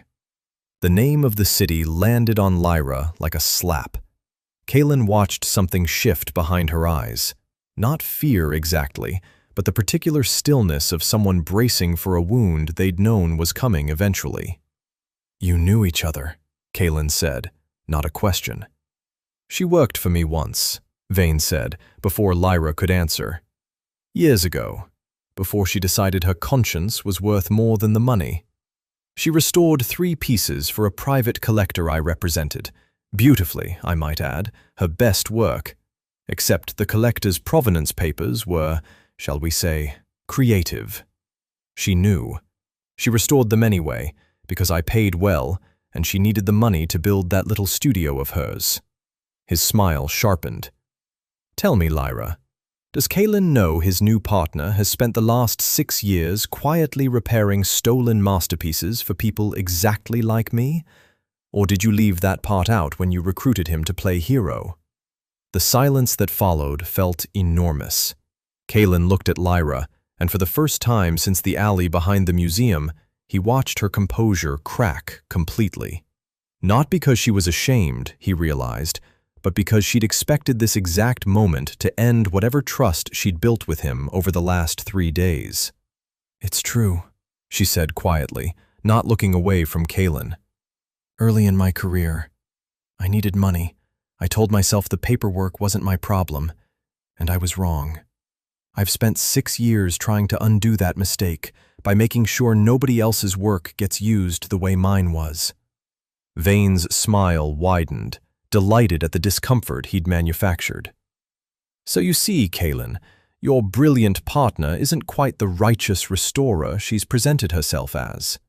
The name of the city landed on Lyra like a slap. Kaelen watched something shift behind her eyes. Not fear exactly, but the particular stillness of someone bracing for a wound they'd known was coming eventually. "You knew each other," Kaelen said, not a question. "She worked for me once," Vane said, before Lyra could answer. "Years ago, before she decided her conscience was worth more than the money. She restored 3 pieces for a private collector I represented. Beautifully, I might add, her best work. Except the collector's provenance papers were, shall we say, creative. She knew. She restored them anyway, because I paid well, and she needed the money to build that little studio of hers." His smile sharpened. "Tell me, Lyra, does Kaelen know his new partner has spent the last 6 years quietly repairing stolen masterpieces for people exactly like me? Or did you leave that part out when you recruited him to play hero?" The silence that followed felt enormous. Kaelen looked at Lyra, and for the first time since the alley behind the museum, he watched her composure crack completely. Not because she was ashamed, he realized, but because she'd expected this exact moment to end whatever trust she'd built with him over the last 3 days. "It's true," she said quietly, not looking away from Kaelen. "Early in my career, I needed money. I told myself the paperwork wasn't my problem, and I was wrong. I've spent 6 years trying to undo that mistake by making sure nobody else's work gets used the way mine was." Vane's smile widened, delighted at the discomfort he'd manufactured. "So you see, Kaelen, your brilliant partner isn't quite the righteous restorer she's presented herself as.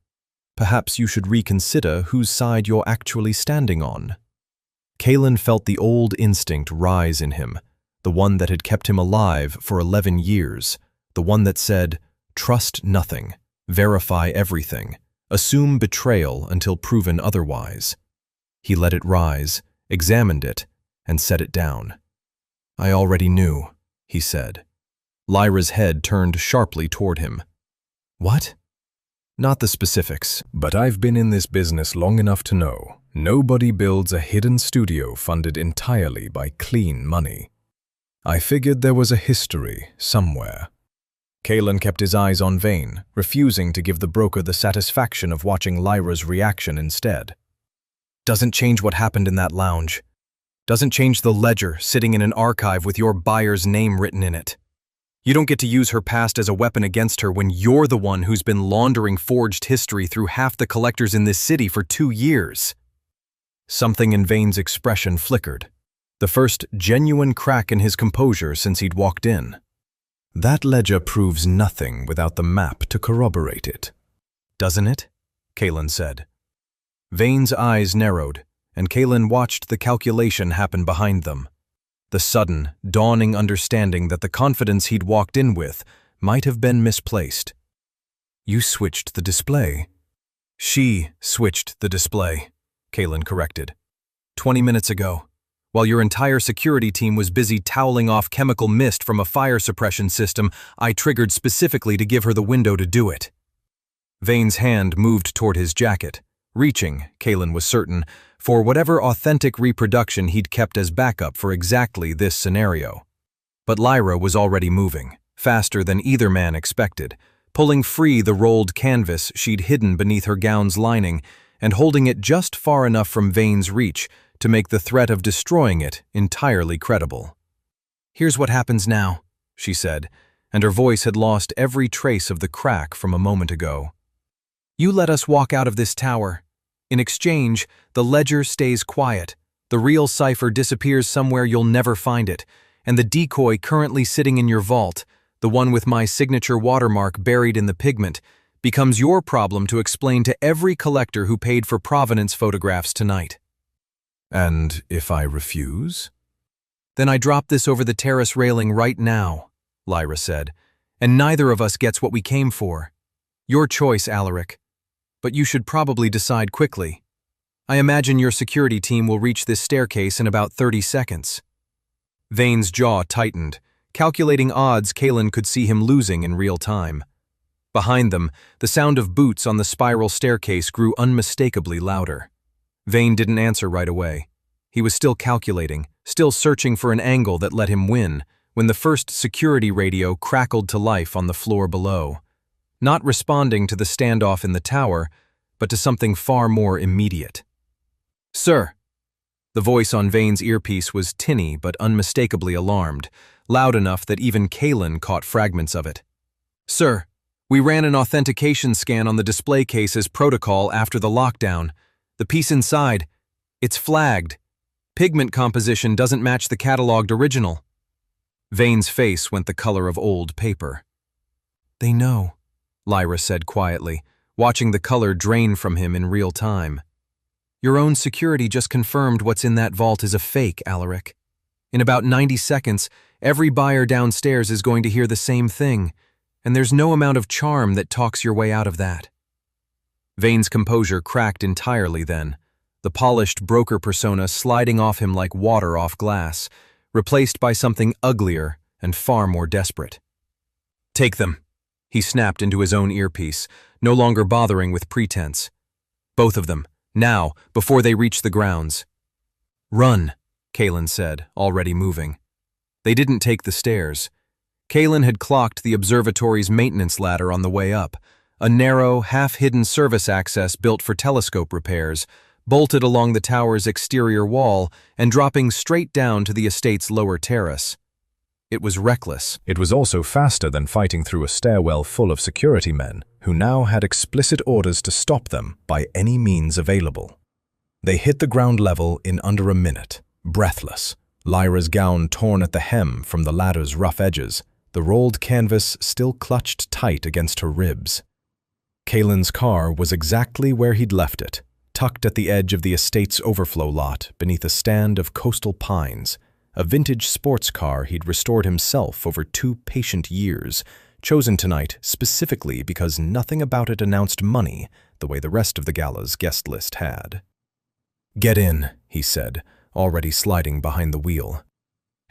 Perhaps you should reconsider whose side you're actually standing on." Kaelen felt the old instinct rise in him, the one that had kept him alive for 11 years, the one that said, "Trust nothing, verify everything, assume betrayal until proven otherwise." He let it rise, examined it, and set it down. "I already knew," he said. Lyra's head turned sharply toward him. "What?" "Not the specifics, but I've been in this business long enough to know nobody builds a hidden studio funded entirely by clean money. I figured there was a history somewhere." Kaelen kept his eyes on Vane, refusing to give the broker the satisfaction of watching Lyra's reaction instead. "Doesn't change what happened in that lounge," Doesn't change the ledger sitting in an archive with your buyer's name written in it. You don't get to use her past as a weapon against her when you're the one who's been laundering forged history through half the collectors in this city for 2 years. Something in Vane's expression flickered, the first genuine crack in his composure since he'd walked in. That ledger proves nothing without the map to corroborate it. Doesn't it? Kaelen said. Vane's eyes narrowed, and Kaelen watched the calculation happen behind them. The sudden, dawning understanding that the confidence he'd walked in with might have been misplaced. You switched the display. She switched the display, Kaelen corrected. 20 minutes ago, while your entire security team was busy toweling off chemical mist from a fire suppression system, I triggered specifically to give her the window to do it. Vane's hand moved toward his jacket, reaching, Kaelen was certain, for whatever authentic reproduction he'd kept as backup for exactly this scenario. But Lyra was already moving, faster than either man expected, pulling free the rolled canvas she'd hidden beneath her gown's lining and holding it just far enough from Vane's reach to make the threat of destroying it entirely credible. "Here's what happens now," she said, and her voice had lost every trace of the crack from a moment ago. "You let us walk out of this tower. In exchange, the ledger stays quiet, the real cipher disappears somewhere you'll never find it, and the decoy currently sitting in your vault, the one with my signature watermark buried in the pigment, becomes your problem to explain to every collector who paid for provenance photographs tonight." And if I refuse? "Then I drop this over the terrace railing right now," Lyra said, "and neither of us gets what we came for. Your choice, Alaric. But you should probably decide quickly. I imagine your security team will reach this staircase in about 30 seconds. Vane's jaw tightened, calculating odds Kaelen could see him losing in real time. Behind them, the sound of boots on the spiral staircase grew unmistakably louder. Vane didn't answer right away. He was still calculating, still searching for an angle that let him win, when the first security radio crackled to life on the floor below. Not responding to the standoff in the tower, but to something far more immediate. "Sir!" The voice on Vane's earpiece was tinny but unmistakably alarmed, loud enough that even Kaelen caught fragments of it. "Sir, we ran an authentication scan on the display case as protocol after the lockdown. The piece inside, it's flagged. Pigment composition doesn't match the cataloged original." Vane's face went the color of old paper. "They know," Lyra said quietly, watching the color drain from him in real time. "Your own security just confirmed what's in that vault is a fake, Alaric. In about 90 seconds, every buyer downstairs is going to hear the same thing, and there's no amount of charm that talks your way out of that." Vane's composure cracked entirely then, the polished broker persona sliding off him like water off glass, replaced by something uglier and far more desperate. "Take them," he snapped into his own earpiece, no longer bothering with pretense. "Both of them, now, before they reach the grounds." "Run," Kaelen said, already moving. They didn't take the stairs. Kaelen had clocked the observatory's maintenance ladder on the way up, a narrow, half-hidden service access built for telescope repairs, bolted along the tower's exterior wall and dropping straight down to the estate's lower terrace. It was reckless. It was also faster than fighting through a stairwell full of security men who now had explicit orders to stop them by any means available. They hit the ground level in under a minute, breathless, Lyra's gown torn at the hem from the ladder's rough edges, the rolled canvas still clutched tight against her ribs. Kaelen's car was exactly where he'd left it, tucked at the edge of the estate's overflow lot beneath a stand of coastal pines, a vintage sports car he'd restored himself over 2 patient years, chosen tonight specifically because nothing about it announced money the way the rest of the gala's guest list had. "Get in," he said, already sliding behind the wheel.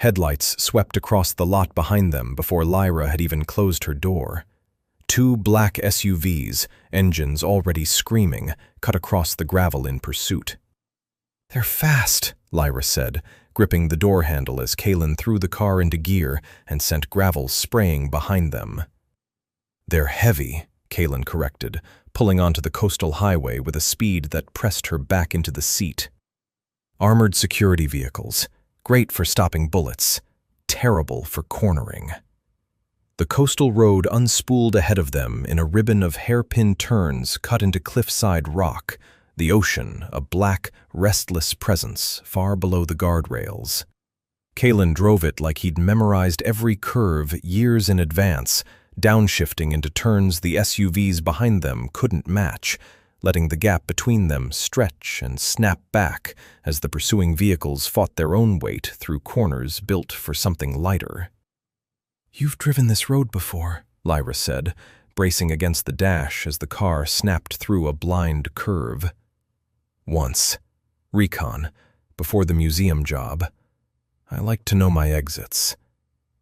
Headlights swept across the lot behind them before Lyra had even closed her door. 2 black SUVs, engines already screaming, cut across the gravel in pursuit. "They're fast," Lyra said, gripping the door handle as Kaelen threw the car into gear and sent gravel spraying behind them. "They're heavy," Kaelen corrected, pulling onto the coastal highway with a speed that pressed her back into the seat. Armored security vehicles, great for stopping bullets, terrible for cornering. The coastal road unspooled ahead of them in a ribbon of hairpin turns cut into cliffside rock, the ocean a black, restless presence far below the guardrails. Kaelen drove it like he'd memorized every curve years in advance, downshifting into turns the SUVs behind them couldn't match, letting the gap between them stretch and snap back as the pursuing vehicles fought their own weight through corners built for something lighter. "You've driven this road before," Lyra said, bracing against the dash as the car snapped through a blind curve. "Once. Recon. Before the museum job. I like to know my exits."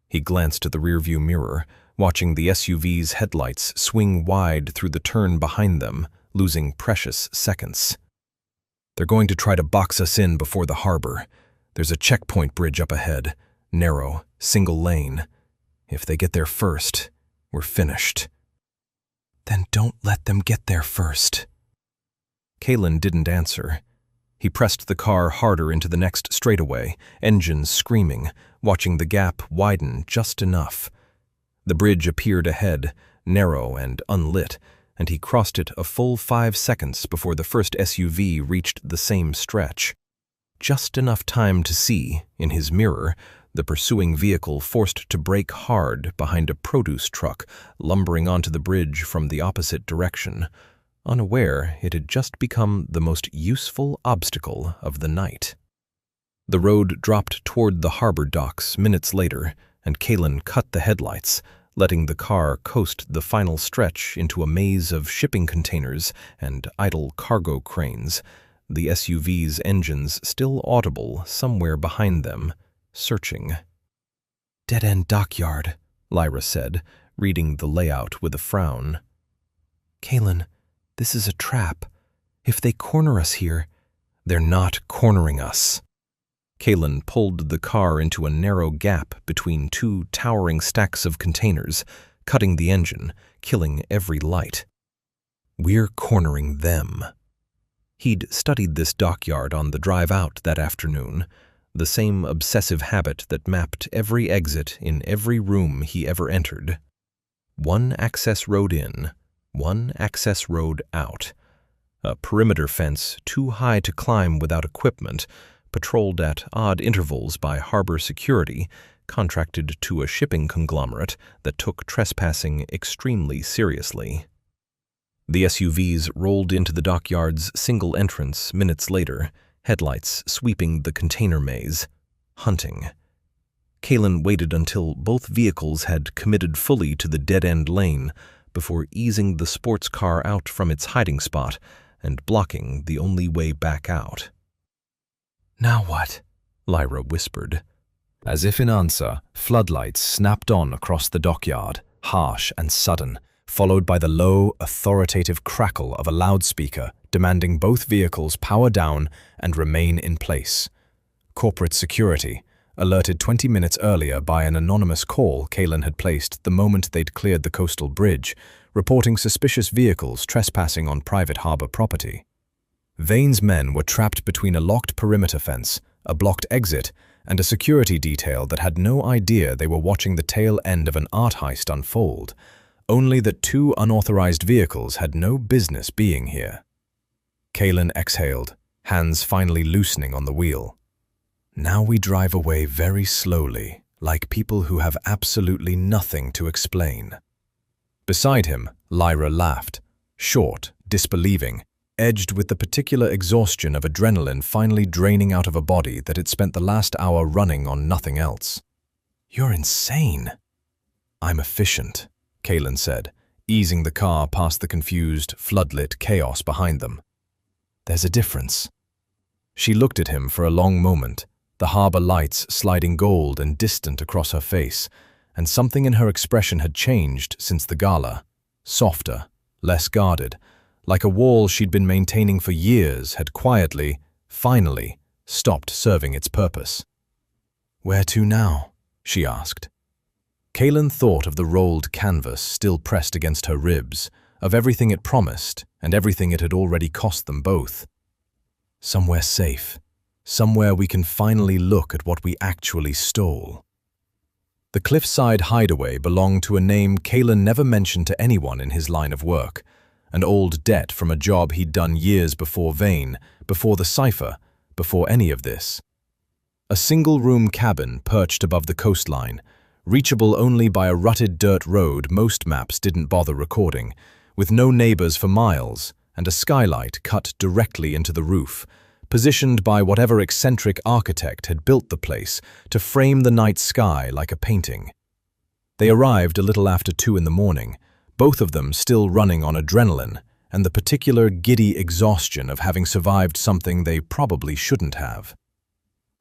He glanced at the rearview mirror, watching the SUV's headlights swing wide through the turn behind them, losing precious seconds. "They're going to try to box us in before the harbor. There's a checkpoint bridge up ahead, narrow, single lane. If they get there first, we're finished." "Then don't let them get there first." Kaelen didn't answer. He pressed the car harder into the next straightaway, engines screaming, watching the gap widen just enough. The bridge appeared ahead, narrow and unlit, and he crossed it a full 5 seconds before the first SUV reached the same stretch. Just enough time to see, in his mirror, the pursuing vehicle forced to brake hard behind a produce truck lumbering onto the bridge from the opposite direction, unaware it had just become the most useful obstacle of the night. The road dropped toward the harbor docks minutes later, and Kaelen cut the headlights, letting the car coast the final stretch into a maze of shipping containers and idle cargo cranes, the SUV's engines still audible somewhere behind them, searching. "Dead-end dockyard," Lyra said, reading the layout with a frown. "Kaelen, this is a trap. If they corner us here—" "They're not cornering us." Kaelen pulled the car into a narrow gap between two towering stacks of containers, cutting the engine, killing every light. "We're cornering them." He'd studied this dockyard on the drive out that afternoon, the same obsessive habit that mapped every exit in every room he ever entered. One access road in, one access road out. A perimeter fence too high to climb without equipment, patrolled at odd intervals by harbor security, contracted to a shipping conglomerate that took trespassing extremely seriously. The SUVs rolled into the dockyard's single entrance minutes later, headlights sweeping the container maze, hunting. Kaelen waited until both vehicles had committed fully to the dead-end lane before easing the sports car out from its hiding spot and blocking the only way back out. "Now what?" Lyra whispered. As if in answer, floodlights snapped on across the dockyard, harsh and sudden, followed by the low, authoritative crackle of a loudspeaker demanding both vehicles power down and remain in place. Corporate security, alerted 20 minutes earlier by an anonymous call Kaelen had placed the moment they'd cleared the coastal bridge, reporting suspicious vehicles trespassing on private harbor property. Vane's men were trapped between a locked perimeter fence, a blocked exit, and a security detail that had no idea they were watching the tail end of an art heist unfold, only that 2 unauthorized vehicles had no business being here. Kaelen exhaled, hands finally loosening on the wheel. Now we drive away very slowly, like people who have absolutely nothing to explain. Beside him, Lyra laughed, short, disbelieving, edged with the particular exhaustion of adrenaline finally draining out of a body that had spent the last hour running on nothing else. "You're insane." "I'm efficient," Kaelen said, easing the car past the confused, floodlit chaos behind them. "There's a difference." She looked at him for a long moment, the harbor lights sliding gold and distant across her face, and something in her expression had changed since the gala, softer, less guarded, like a wall she'd been maintaining for years had quietly, finally, stopped serving its purpose. "Where to now?" she asked. Kaelen thought of the rolled canvas still pressed against her ribs, of everything it promised and everything it had already cost them both. "Somewhere safe. somewhere we can finally look at what we actually stole. The cliffside hideaway belonged to a name Kaelen never mentioned to anyone in his line of work, an old debt from a job he'd done years before Vane, before the cipher, before any of this. A single-room cabin perched above the coastline, reachable only by a rutted dirt road most maps didn't bother recording, with no neighbors for miles, and a skylight cut directly into the roof, positioned by whatever eccentric architect had built the place to frame the night sky like a painting. They arrived a little after 2 in the morning, both of them still running on adrenaline and the particular giddy exhaustion of having survived something they probably shouldn't have.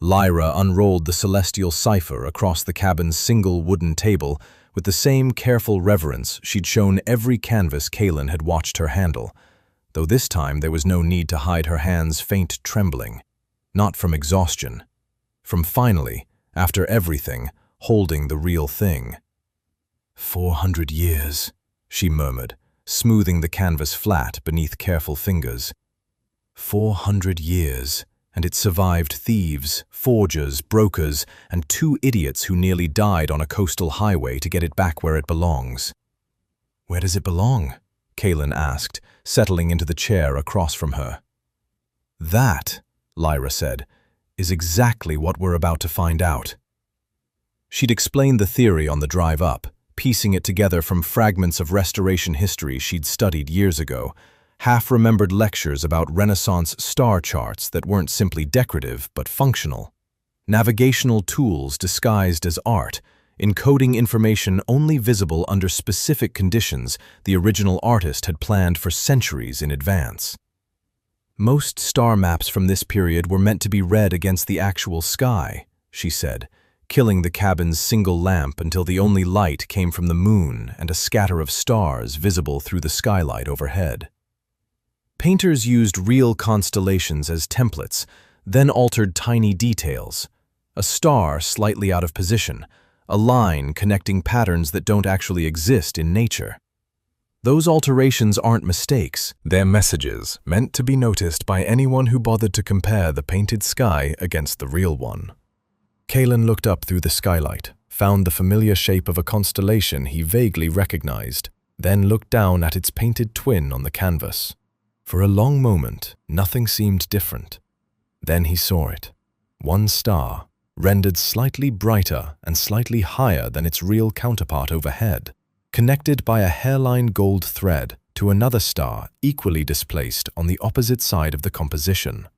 Lyra unrolled the celestial cipher across the cabin's single wooden table with the same careful reverence she'd shown every canvas Kaelen had watched her handle, though this time there was no need to hide her hands' faint trembling, not from exhaustion, from finally, after everything, holding the real thing. 400 years, she murmured, smoothing the canvas flat beneath careful fingers. 400 years, and it survived thieves, forgers, brokers, and 2 idiots who nearly died on a coastal highway to get it back where it belongs. Where does it belong? Kaelen asked, settling into the chair across from her. That, Lyra said, is exactly what we're about to find out. She'd explained the theory on the drive up, piecing it together from fragments of restoration history she'd studied years ago, half-remembered lectures about Renaissance star charts that weren't simply decorative but functional, navigational tools disguised as art, encoding information only visible under specific conditions the original artist had planned for centuries in advance. Most star maps from this period were meant to be read against the actual sky, she said, killing the cabin's single lamp until the only light came from the moon and a scatter of stars visible through the skylight overhead. Painters used real constellations as templates, then altered tiny details. A star slightly out of position, a line connecting patterns that don't actually exist in nature. Those alterations aren't mistakes, they're messages meant to be noticed by anyone who bothered to compare the painted sky against the real one. Kaelen looked up through the skylight, found the familiar shape of a constellation he vaguely recognized, then looked down at its painted twin on the canvas. For a long moment, nothing seemed different. Then he saw it. One star, rendered slightly brighter and slightly higher than its real counterpart overhead, connected by a hairline gold thread to another star equally displaced on the opposite side of the composition.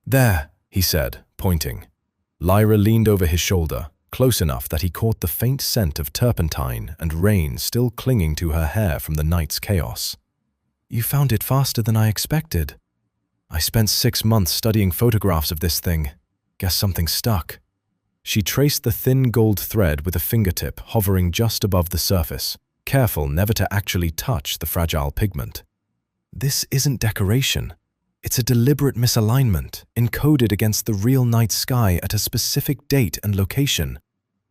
There, he said, pointing. Lyra leaned over his shoulder, close enough that he caught the faint scent of turpentine and rain still clinging to her hair from the night's chaos. You found it faster than I expected. I spent 6 months studying photographs of this thing. Guess something stuck. She traced the thin gold thread with a fingertip hovering just above the surface, careful never to actually touch the fragile pigment. This isn't decoration. It's a deliberate misalignment, encoded against the real night sky at a specific date and location.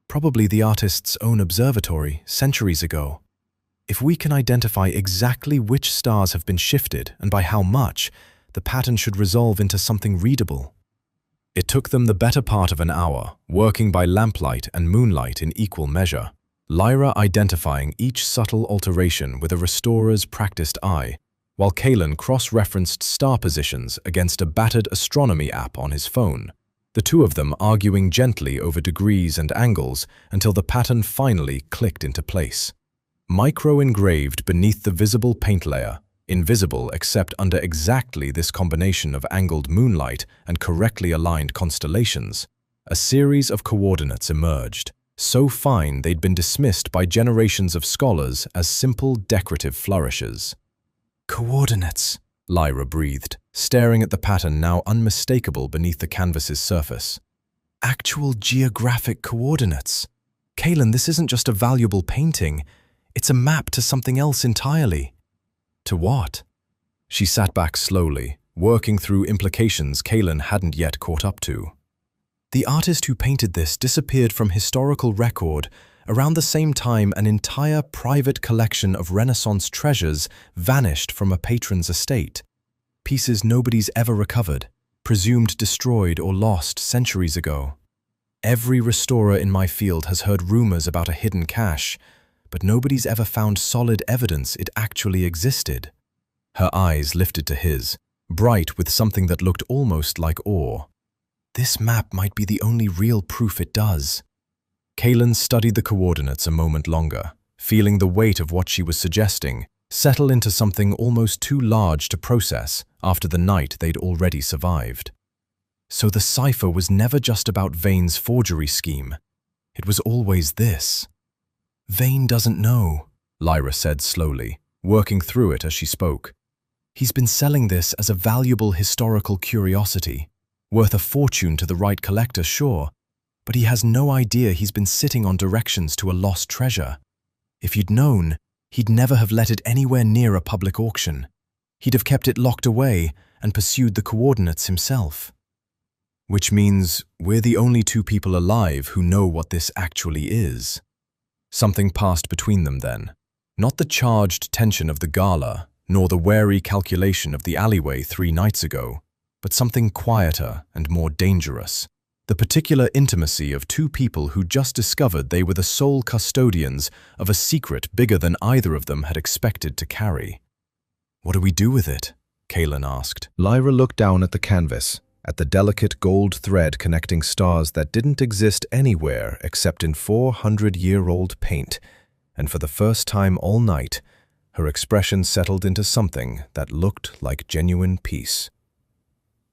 Probably the artist's own observatory, centuries ago. If we can identify exactly which stars have been shifted and by how much, the pattern should resolve into something readable. It took them the better part of an hour, working by lamplight and moonlight in equal measure, Lyra identifying each subtle alteration with a restorer's practiced eye, while Kaelen cross-referenced star positions against a battered astronomy app on his phone, the two of them arguing gently over degrees and angles until the pattern finally clicked into place. Micro-engraved beneath the visible paint layer, invisible except under exactly this combination of angled moonlight and correctly aligned constellations, a series of coordinates emerged, so fine they'd been dismissed by generations of scholars as simple decorative flourishes. Coordinates, Lyra breathed, staring at the pattern now unmistakable beneath the canvas's surface. Actual geographic coordinates. Kaelen, this isn't just a valuable painting. It's a map to something else entirely. To what? She sat back slowly, working through implications Kaelen hadn't yet caught up to. The artist who painted this disappeared from historical record around the same time an entire private collection of Renaissance treasures vanished from a patron's estate. Pieces nobody's ever recovered. presumed destroyed or lost centuries ago. Every restorer in my field has heard rumors about a hidden cache, but nobody's ever found solid evidence it actually existed. Her eyes lifted to his, bright with something that looked almost like awe. This map might be the only real proof it does. Kaelen studied the coordinates a moment longer, feeling the weight of what she was suggesting settle into something almost too large to process after the night they'd already survived. So the cipher was never just about Vane's forgery scheme. It was always this. Vane doesn't know, Lyra said slowly, working through it as she spoke. He's been selling this as a valuable historical curiosity, worth a fortune to the right collector, sure, but he has no idea he's been sitting on directions to a lost treasure. If he'd known, he'd never have let it anywhere near a public auction. He'd have kept it locked away and pursued the coordinates himself. Which means we're the only two people alive who know what this actually is. Something passed between them then. Not the charged tension of the gala, nor the wary calculation of the alleyway 3 nights ago, but something quieter and more dangerous. The particular intimacy of two people who just discovered they were the sole custodians of a secret bigger than either of them had expected to carry. "What do we do with it?" Kaelen asked. Lyra looked down at the canvas, at the delicate gold thread connecting stars that didn't exist anywhere except in 400-year-old paint, and for the first time all night, her expression settled into something that looked like genuine peace.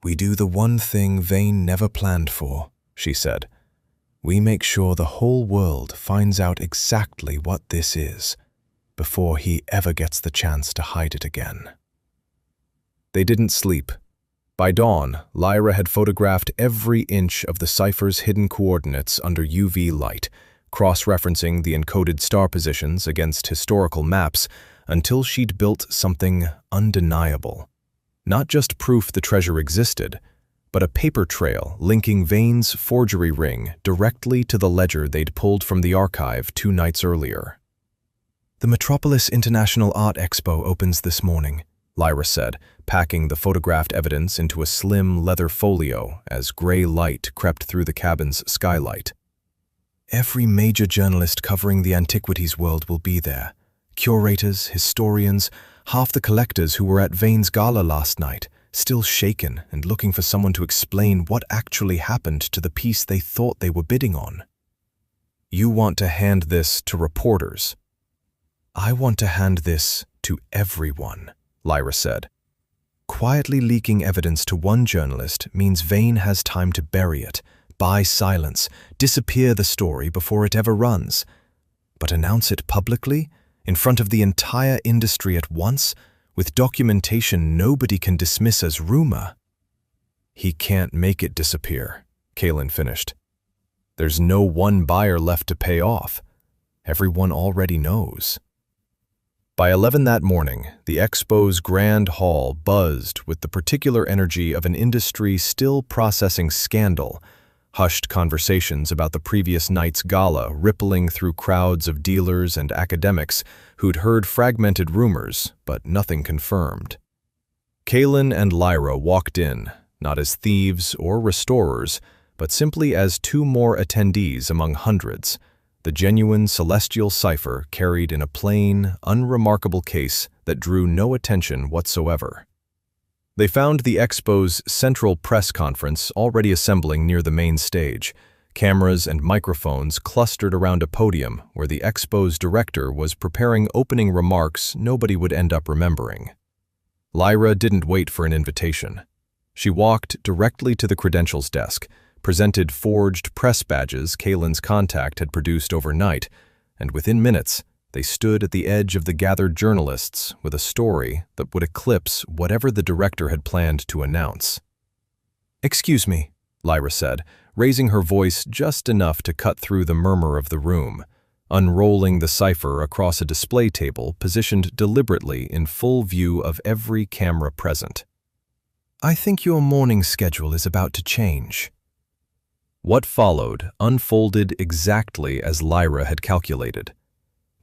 "We do the one thing Vane never planned for," she said. "We make sure the whole world finds out exactly what this is, before he ever gets the chance to hide it again." They didn't sleep. By dawn, Lyra had photographed every inch of the cipher's hidden coordinates under UV light, cross-referencing the encoded star positions against historical maps until she'd built something undeniable. Not just proof the treasure existed, but a paper trail linking Vane's forgery ring directly to the ledger they'd pulled from the archive 2 nights earlier. "The Metropolis International Art Expo opens this morning," Lyra said, packing the photographed evidence into a slim leather folio as gray light crept through the cabin's skylight. "Every major journalist covering the antiquities world will be there. Curators, historians, half the collectors who were at Vane's gala last night, still shaken and looking for someone to explain what actually happened to the piece they thought they were bidding on." "You want to hand this to reporters?" "I want to hand this to everyone," Lyra said. "Quietly leaking evidence to one journalist means Vane has time to bury it, buy silence, disappear the story before it ever runs. But announce it publicly, in front of the entire industry at once, with documentation nobody can dismiss as rumor." "He can't make it disappear," Kaelen finished. "There's no one buyer left to pay off. Everyone already knows." By 11 that morning, the expo's grand hall buzzed with the particular energy of an industry still processing scandal, hushed conversations about the previous night's gala rippling through crowds of dealers and academics who'd heard fragmented rumors, but nothing confirmed. Kaelen and Lyra walked in, not as thieves or restorers, but simply as 2 more attendees among hundreds, the genuine celestial cipher carried in a plain, unremarkable case that drew no attention whatsoever. They found the expo's central press conference already assembling near the main stage, cameras and microphones clustered around a podium where the expo's director was preparing opening remarks nobody would end up remembering. Lyra didn't wait for an invitation. She walked directly to the credentials desk, presented forged press badges Kaelen's contact had produced overnight, and within minutes, they stood at the edge of the gathered journalists with a story that would eclipse whatever the director had planned to announce. "Excuse me," Lyra said, raising her voice just enough to cut through the murmur of the room, unrolling the cipher across a display table positioned deliberately in full view of every camera present. "I think your morning schedule is about to change." What followed unfolded exactly as Lyra had calculated.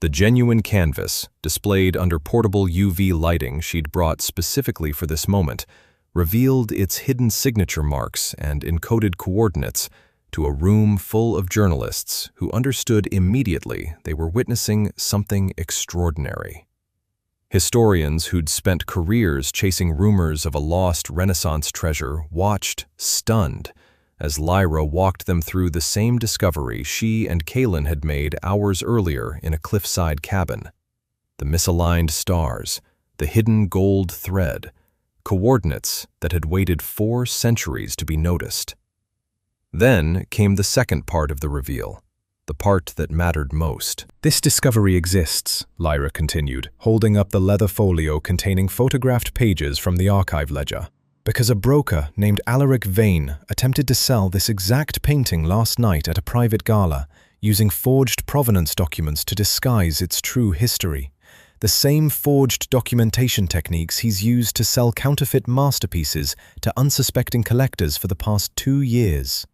The genuine canvas, displayed under portable UV lighting she'd brought specifically for this moment, revealed its hidden signature marks and encoded coordinates to a room full of journalists who understood immediately they were witnessing something extraordinary. Historians who'd spent careers chasing rumors of a lost Renaissance treasure watched, stunned, as Lyra walked them through the same discovery she and Kaelen had made hours earlier in a cliffside cabin. The misaligned stars, the hidden gold thread, coordinates that had waited 4 centuries to be noticed. Then came the second part of the reveal, the part that mattered most. This discovery exists, Lyra continued, holding up the leather folio containing photographed pages from the archive ledger, because a broker named Alaric Vane attempted to sell this exact painting last night at a private gala, using forged provenance documents to disguise its true history. The same forged documentation techniques he's used to sell counterfeit masterpieces to unsuspecting collectors for the past 2 years.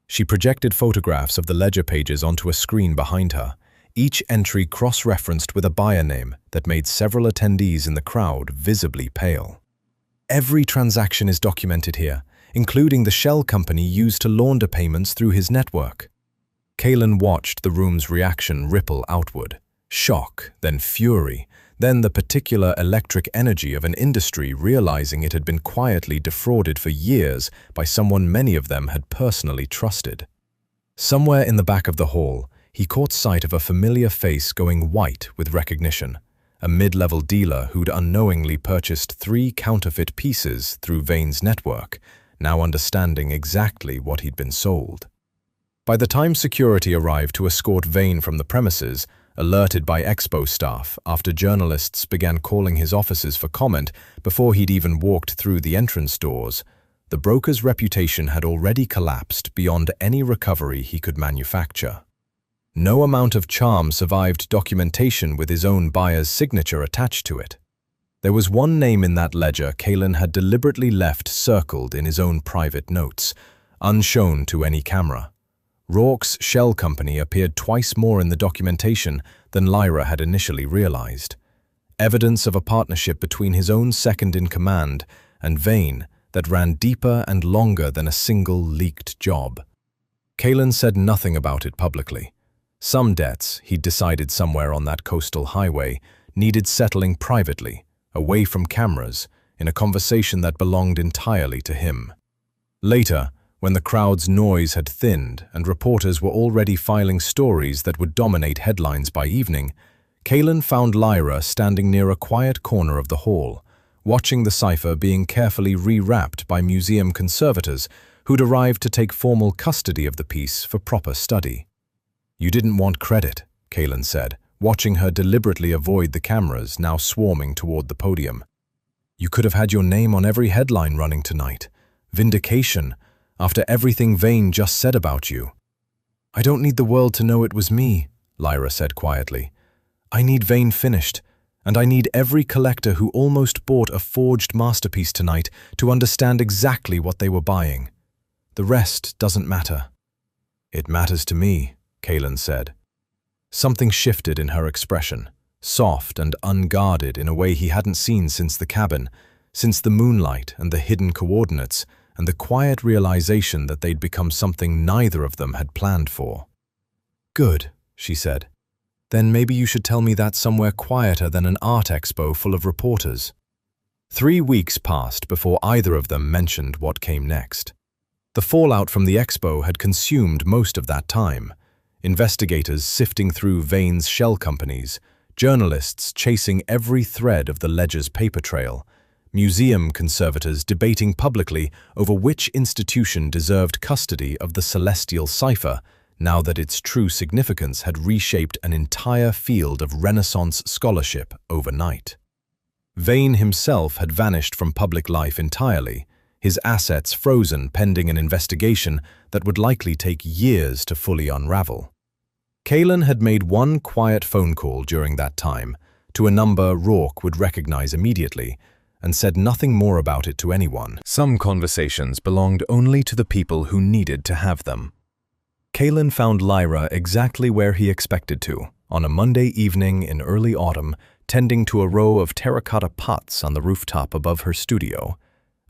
She projected photographs of the ledger pages onto a screen behind her, each entry cross-referenced with a buyer name that made several attendees in the crowd visibly pale. Every transaction is documented here, including the shell company used to launder payments through his network. Kaelen watched the room's reaction ripple outward. Shock, then fury, then the particular electric energy of an industry realizing it had been quietly defrauded for years by someone many of them had personally trusted. Somewhere in the back of the hall, he caught sight of a familiar face going white with recognition, a mid-level dealer who'd unknowingly purchased 3 counterfeit pieces through Vane's network, now understanding exactly what he'd been sold. By the time security arrived to escort Vane from the premises, alerted by Expo staff after journalists began calling his offices for comment before he'd even walked through the entrance doors, the broker's reputation had already collapsed beyond any recovery he could manufacture. No amount of charm survived documentation with his own buyer's signature attached to it. There was one name in that ledger Kaelen had deliberately left circled in his own private notes, unshown to any camera. Rourke's shell company appeared twice more in the documentation than Lyra had initially realized. Evidence of a partnership between his own second-in-command and Vane that ran deeper and longer than a single leaked job. Kaelen said nothing about it publicly. Some debts, he'd decided somewhere on that coastal highway, needed settling privately, away from cameras, in a conversation that belonged entirely to him. Later, when the crowd's noise had thinned and reporters were already filing stories that would dominate headlines by evening, Kaelen found Lyra standing near a quiet corner of the hall, watching the cipher being carefully rewrapped by museum conservators who'd arrived to take formal custody of the piece for proper study. "You didn't want credit," Kaelen said, watching her deliberately avoid the cameras now swarming toward the podium. "You could have had your name on every headline running tonight. Vindication, after everything Vane just said about you." "I don't need the world to know it was me," Lyra said quietly. "I need Vane finished, and I need every collector who almost bought a forged masterpiece tonight to understand exactly what they were buying. The rest doesn't matter." "It matters to me," Kaelen said. Something shifted in her expression, soft and unguarded in a way he hadn't seen since the cabin, since the moonlight and the hidden coordinates, and the quiet realization that they'd become something neither of them had planned for. "Good," she said. "Then maybe you should tell me that somewhere quieter than an art expo full of reporters." 3 weeks passed before either of them mentioned what came next. The fallout from the expo had consumed most of that time. Investigators sifting through Vane's shell companies, journalists chasing every thread of the ledger's paper trail, museum conservators debating publicly over which institution deserved custody of the celestial cipher now that its true significance had reshaped an entire field of Renaissance scholarship overnight. Vane himself had vanished from public life entirely, his assets frozen pending an investigation that would likely take years to fully unravel. Kaelen had made one quiet phone call during that time, to a number Rourke would recognize immediately, and said nothing more about it to anyone. Some conversations belonged only to the people who needed to have them. Kaelen found Lyra exactly where he expected to, on a Monday evening in early autumn, tending to a row of terracotta pots on the rooftop above her studio.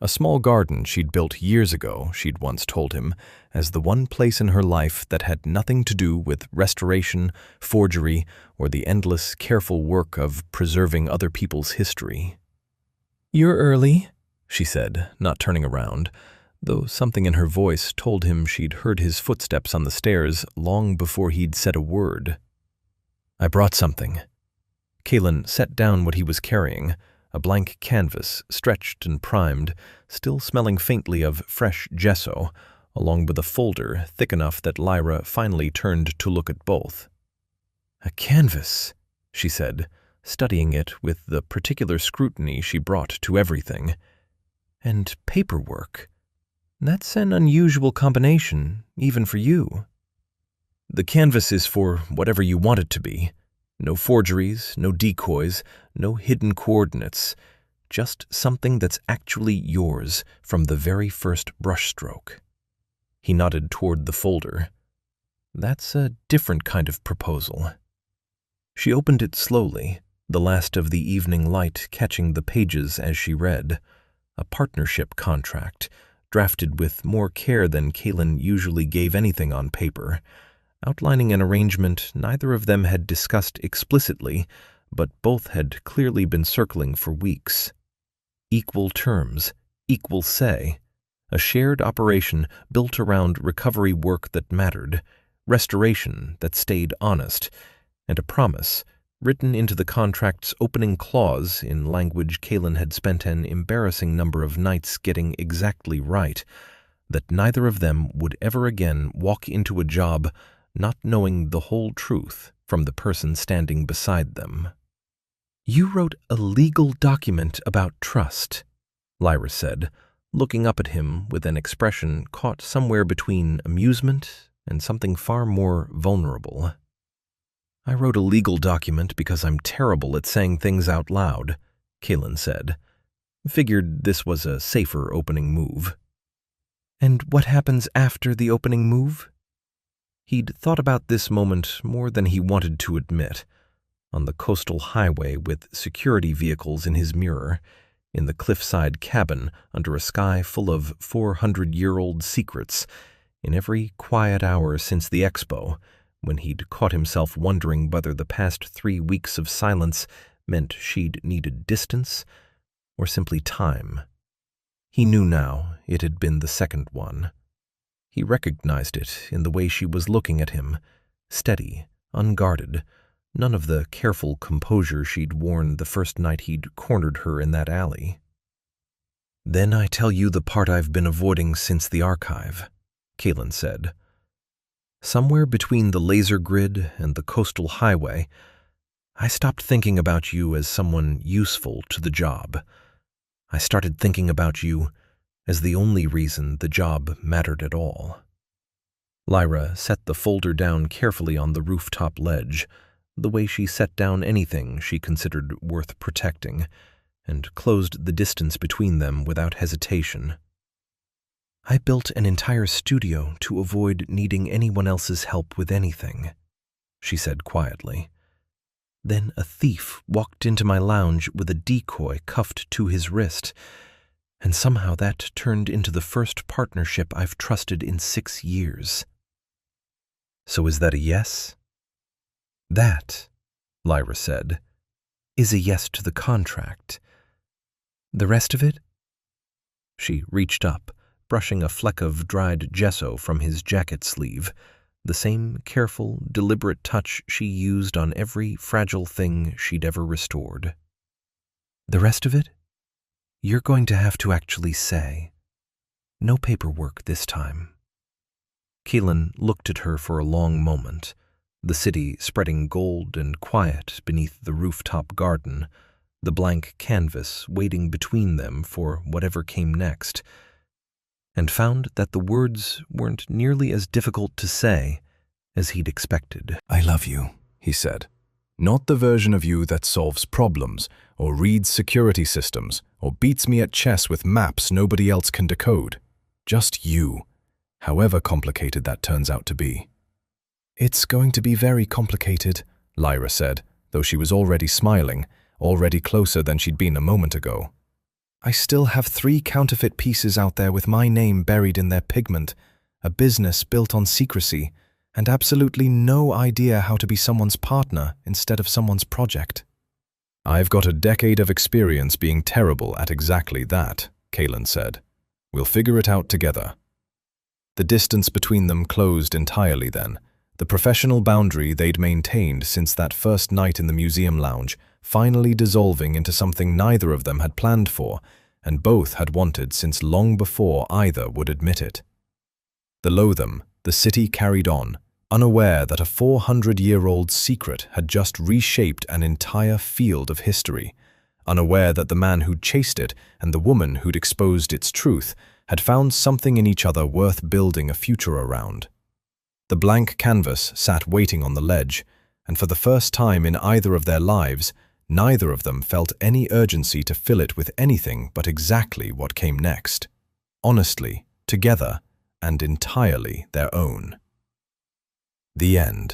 A small garden she'd built years ago, she'd once told him, as the one place in her life that had nothing to do with restoration, forgery, or the endless, careful work of preserving other people's history. "You're early," she said, not turning around, though something in her voice told him she'd heard his footsteps on the stairs long before he'd said a word. "I brought something." Kaelen set down what he was carrying, a blank canvas, stretched and primed, still smelling faintly of fresh gesso, along with a folder thick enough that Lyra finally turned to look at both. "A canvas," she said, studying it with the particular scrutiny she brought to everything. "And paperwork. That's an unusual combination, even for you." "The canvas is for whatever you want it to be. No forgeries, no decoys, no hidden coordinates. Just something that's actually yours from the very first brushstroke." He nodded toward the folder. "That's a different kind of proposal." She opened it slowly, the last of the evening light catching the pages as she read. A partnership contract, drafted with more care than Kaelen usually gave anything on paper, outlining an arrangement neither of them had discussed explicitly, but both had clearly been circling for weeks. Equal terms, equal say, a shared operation built around recovery work that mattered, restoration that stayed honest, and a promise, written into the contract's opening clause in language Kaelen had spent an embarrassing number of nights getting exactly right, that neither of them would ever again walk into a job not knowing the whole truth from the person standing beside them. "You wrote a legal document about trust," Lyra said, looking up at him with an expression caught somewhere between amusement and something far more vulnerable. "I wrote a legal document because I'm terrible at saying things out loud," Kaelen said. "Figured this was a safer opening move." "And what happens after the opening move?" He'd thought about this moment more than he wanted to admit. On the coastal highway with security vehicles in his mirror, in the cliffside cabin under a sky full of 400-year-old secrets, in every quiet hour since the expo, when he'd caught himself wondering whether the past 3 weeks of silence meant she'd needed distance or simply time. He knew now it had been the second one. He recognized it in the way she was looking at him, steady, unguarded, none of the careful composure she'd worn the first night he'd cornered her in that alley. "Then I tell you the part I've been avoiding since the archive," Kaelen said. "Somewhere between the laser grid and the coastal highway, I stopped thinking about you as someone useful to the job. I started thinking about you as the only reason the job mattered at all." Lyra set the folder down carefully on the rooftop ledge, the way she set down anything she considered worth protecting, and closed the distance between them without hesitation. "I built an entire studio to avoid needing anyone else's help with anything," she said quietly. "Then a thief walked into my lounge with a decoy cuffed to his wrist, and somehow that turned into the first partnership I've trusted in 6 years. So is that a yes?" "That," Lyra said, "is a yes to the contract. The rest of it?" She reached up, brushing a fleck of dried gesso from his jacket sleeve, the same careful, deliberate touch she used on every fragile thing she'd ever restored. "The rest of it? You're going to have to actually say. No paperwork this time." Kaelen looked at her for a long moment, the city spreading gold and quiet beneath the rooftop garden, the blank canvas waiting between them for whatever came next, and found that the words weren't nearly as difficult to say as he'd expected. "I love you," he said. "Not the version of you that solves problems, or reads security systems, or beats me at chess with maps nobody else can decode. Just you, however complicated that turns out to be." "It's going to be very complicated," Lyra said, though she was already smiling, already closer than she'd been a moment ago. I still have 3 counterfeit pieces out there with my name buried in their pigment, a business built on secrecy, and absolutely no idea how to be someone's partner instead of someone's project. I've got a decade of experience being terrible at exactly that, Kaelen said. We'll figure it out together. The distance between them closed entirely then. The professional boundary they'd maintained since that first night in the museum lounge finally dissolving into something neither of them had planned for, and both had wanted since long before either would admit it. Below them, the city carried on, unaware that a 400-year-old secret had just reshaped an entire field of history, unaware that the man who'd chased it and the woman who'd exposed its truth had found something in each other worth building a future around. The blank canvas sat waiting on the ledge, and for the first time in either of their lives, neither of them felt any urgency to fill it with anything but exactly what came next. Honestly, together, and entirely their own. The end.